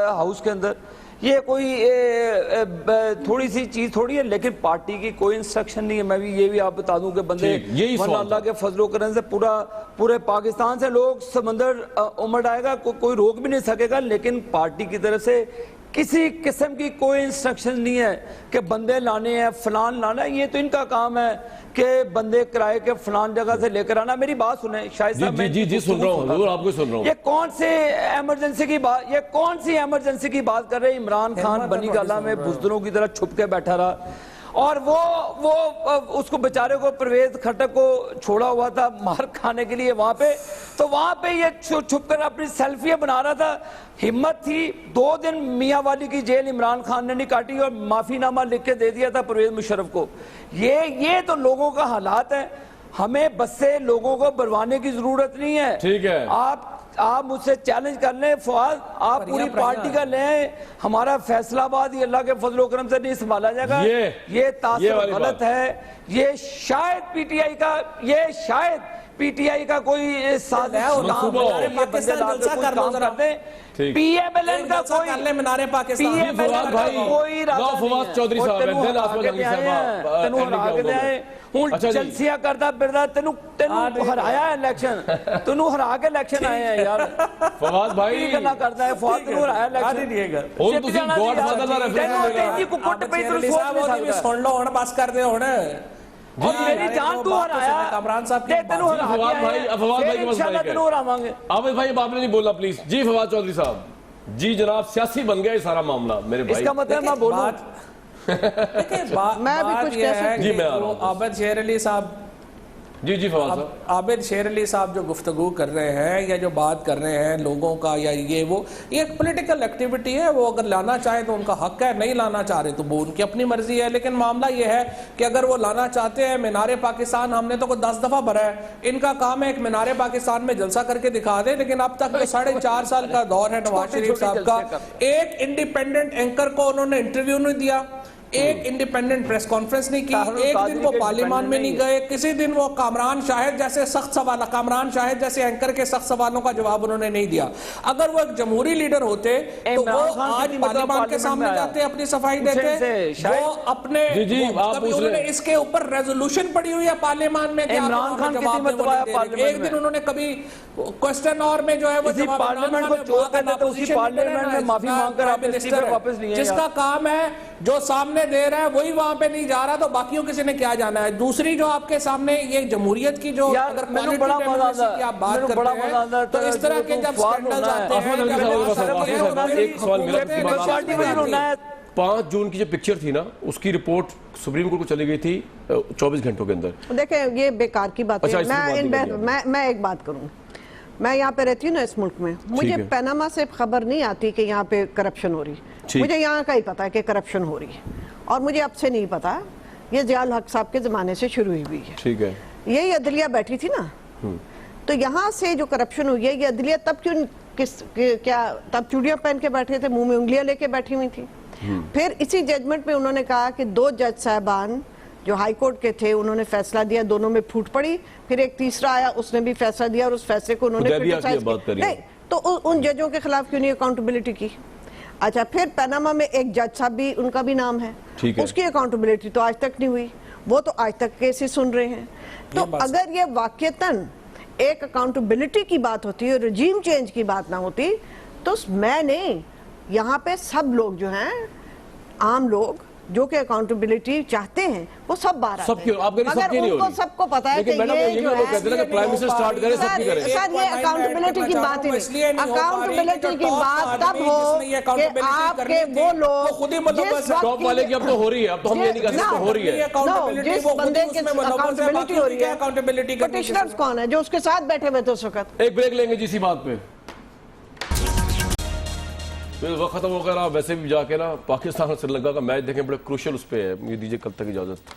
ہاؤس کے اندر. یہ کوئی تھوڑی سی چیز تھوڑی ہے, لیکن پارٹی کی کوئی انسٹرکشن نہیں ہے. میں بھی یہ بھی آپ بتا دوں کہ بندے اللہ کے فضل و کرم سے پورے پاکستان سے لوگ سمندر امڑ آئے گا, کوئی روک بھی نہیں سکے گا, لیکن پارٹی کی طرف سے کسی قسم کی کوئی انسٹرکشن نہیں ہے کہ بندے لانے ہیں, فلان لانا ہے. یہ تو ان کا کام ہے کہ بندے کرائے کے فلان جگہ سے لے کر آنا. میری بات سنیں شاہد صاحب, جی سن رہا ہوں ضرور, آپ کو سن رہا ہوں. یہ کون سی ایمرجنسی کی بات کر رہے ہیں؟ عمران خان بنی گالہ میں بزدلوں کی طرح چھپ کے بیٹھا رہا, اور وہ اس کو بیچارے کو پرویز کھٹک کو چھوڑا ہوا تھا مار کھانے کے لیے وہاں پہ, تو وہاں پہ یہ چھپ کر اپنی سیلفیاں بنا رہا تھا. ہمت تھی 2 دن میاں والی کی جیل عمران خان نے نہیں کاٹی اور معافی نامہ لکھ کے دے دیا تھا پرویز مشرف کو. یہ تو لوگوں کا حالات ہے. ہمیں بس سے لوگوں کو بھروانے کی ضرورت نہیں ہے. ٹھیک ہے. آپ مجھ سے چیلنج کر لیں فواد, آپ پوری پارٹی کا لیں, ہمارا فیصلہ آباد یہ اللہ کے فضل و کرم سے نہیں سنبھالا جائے گا. یہ تاثر غلط ہے. یہ شاید پی ٹی آئی کا کوئی سازش پی ایم ایل این کا کوئی فواد چودھری صاحب جلسیاں کرتا پھردا, تینوں ہرایا الیکشن, تینوں ہرا کے الیکشن آئے ہیں یار. فواد بھائی گلا کرتا ہے فواد, تینوں ہرایا الیکشن. سن لو ہن بس کر دے ہن, اور میری جان تو ہرایا کامران صاحب تے تینوں ہرا فواد بھائی, فواد بھائی کے پاس انشاءاللہ مائک ہے. تینوں ہراواں گے. عابد بھائی اب آپ نے نہیں بولنا پلیز. جی فواد چودھری صاحب. جی جناب, سیاسی بن گیا یہ سارا معاملہ میرے اس بھائی. کا مطلب میں بولوں میں بھی کچھ کہہ سکتی جی میں آ رہا ہوں. عابد شیر علی صاحب, جی فواد صاحب. عابد شیر علی صاحب جو گفتگو کر رہے ہیں یا جو بات کر رہے ہیں لوگوں کا, یا یہ ایک پولیٹیکل ایکٹیویٹی ہے. وہ اگر لانا چاہیں تو ان کا حق ہے, نہیں لانا چاہ رہے تو وہ ان کی اپنی مرضی ہے. لیکن معاملہ یہ ہے کہ اگر وہ لانا چاہتے ہیں, مینار پاکستان ہم نے تو کوئی 10 دفعہ بھرا ہے, ان کا کام ہے ایک مینار پاکستان میں جلسہ کر کے دکھا دیں. لیکن اب تک جو 4.5 سال کا دور ہے نواز شریف صاحب کا, ایک انڈیپینڈنٹ اینکر کو انہوں نے انٹرویو نہیں دیا, ایک انڈیپینڈنٹ پریس کانفرنس نہیں کی, ایک دن وہ پارلیمان میں نہیں گئے, کسی دن وہ کامران شاہد جیسے اینکر کے سخت سوالوں کا جواب انہوں نے نہیں دیا. اگر وہ ایک جمہوری لیڈر ہوتے تو وہ آج پارلیمان کے سامنے جاتے, اپنی صفائی دیتے, وہ اپنے انہوں نے اس کے اوپر ریزولوشن پڑی ہوئی ہے پارلیمان میں کہ عمران خان کتنی مرتبہ آیا پارلیمنٹ میں, ایک دن انہوں نے کبھی کوسٹن اور میں جو ہے وہ اسی پارلیمنٹ کو چور کرتے تو اسی پارلیمنٹ میں معافی مانگ کر آپ اسپیکر واپس لیے, جس کا کام ہے جو سامنے دے رہا ہے وہی وہاں پہ نہیں جا رہا, تو باقیوں کسی نے کیا جانا ہے. دوسری جو آپ کے سامنے یہ جمہوریت کی جو اگر بڑا مزہ کی آپ بات کرتے ہیں تو اس طرح کے جب سکینڈلز آتے ہیں, 5 جون کی جو پکچر تھی نا, اس کی رپورٹ سپریم کورٹ کو چلی گئی تھی 24 گھنٹوں کے اندر. دیکھیں یہ بیکار کی بات ہے. میں ایک بات کروں, میں یہاں پہ رہتی ہوں نا اس ملک میں, مجھے پیناما سے خبر نہیں آتی کہ یہاں پہ کرپشن ہو رہی. مجھے یہاں کا ہی پتا ہے کہ کرپشن ہو رہی ہے, اور مجھے اب سے نہیں پتا, یہ ضیاء الحق صاحب کے زمانے سے شروع ہوئی ہے. ٹھیک ہے. یہی عدلیہ بیٹھی تھی نا, تو یہاں سے جو کرپشن ہوئی ہے, یہ عدلیہ تب کیوں تب چوڑیاں پہن کے بیٹھے تھے, منہ میں انگلیاں لے کے بیٹھی ہوئی تھی. پھر اسی ججمنٹ میں انہوں نے کہا کہ 2 جج صاحبان جو ہائی کورٹ کے تھے انہوں نے فیصلہ دیا, دونوں میں پھوٹ پڑی, پھر ایک تیسرا آیا اس نے بھی فیصلہ دیا, اور اس فیصلے کو انہوں نے نہیں, تو ان ججوں کے خلاف کیوں نہیں اکاؤنٹیبلٹی کی. اچھا, پھر پیناما میں ایک جج صاحب بھی, ان کا بھی نام ہے, اس کی اکاؤنٹیبلٹی تو آج تک نہیں ہوئی, وہ تو آج تک کیسز سن رہے ہیں. تو اگر یہ واقعتاً ایک اکاؤنٹیبلٹی کی بات ہوتی ہے, رجیم چینج کی بات نہ ہوتی, تو میں نہیں, یہاں پہ سب لوگ جو ہیں, عام لوگ جو کہ اکاؤنٹیبلٹی چاہتے ہیں, وہ سب باہر آتے ہیں. مگر ان کو سب کو پتا ہے کہ یہ جو ہے سر, یہ اکاؤنٹیبلٹی کی بات ہی نہیں. اکاؤنٹیبلٹی کی بات تب ہو کہ آپ کے وہ لوگ جس ٹاپ والے کی اب تو ہو رہی ہے, اب تو ہم یہ نہیں کہہ سکتے ہو رہی ہے. جس بندے کی اکاؤنٹیبلٹی ہو رہی ہے, پٹیشنرز کون ہے جو اس کے ساتھ بیٹھے ہوئے تھے اس وقت. ایک بریک لیں گے جی اسی بات پہ. وقت ختم ہو گیا. ویسے بھی جا کے نا پاکستان اور سری لنکا کا میچ دیکھیں, بڑے کروشل اس پہ ہے. مجھے دیجیے کل تک اجازت.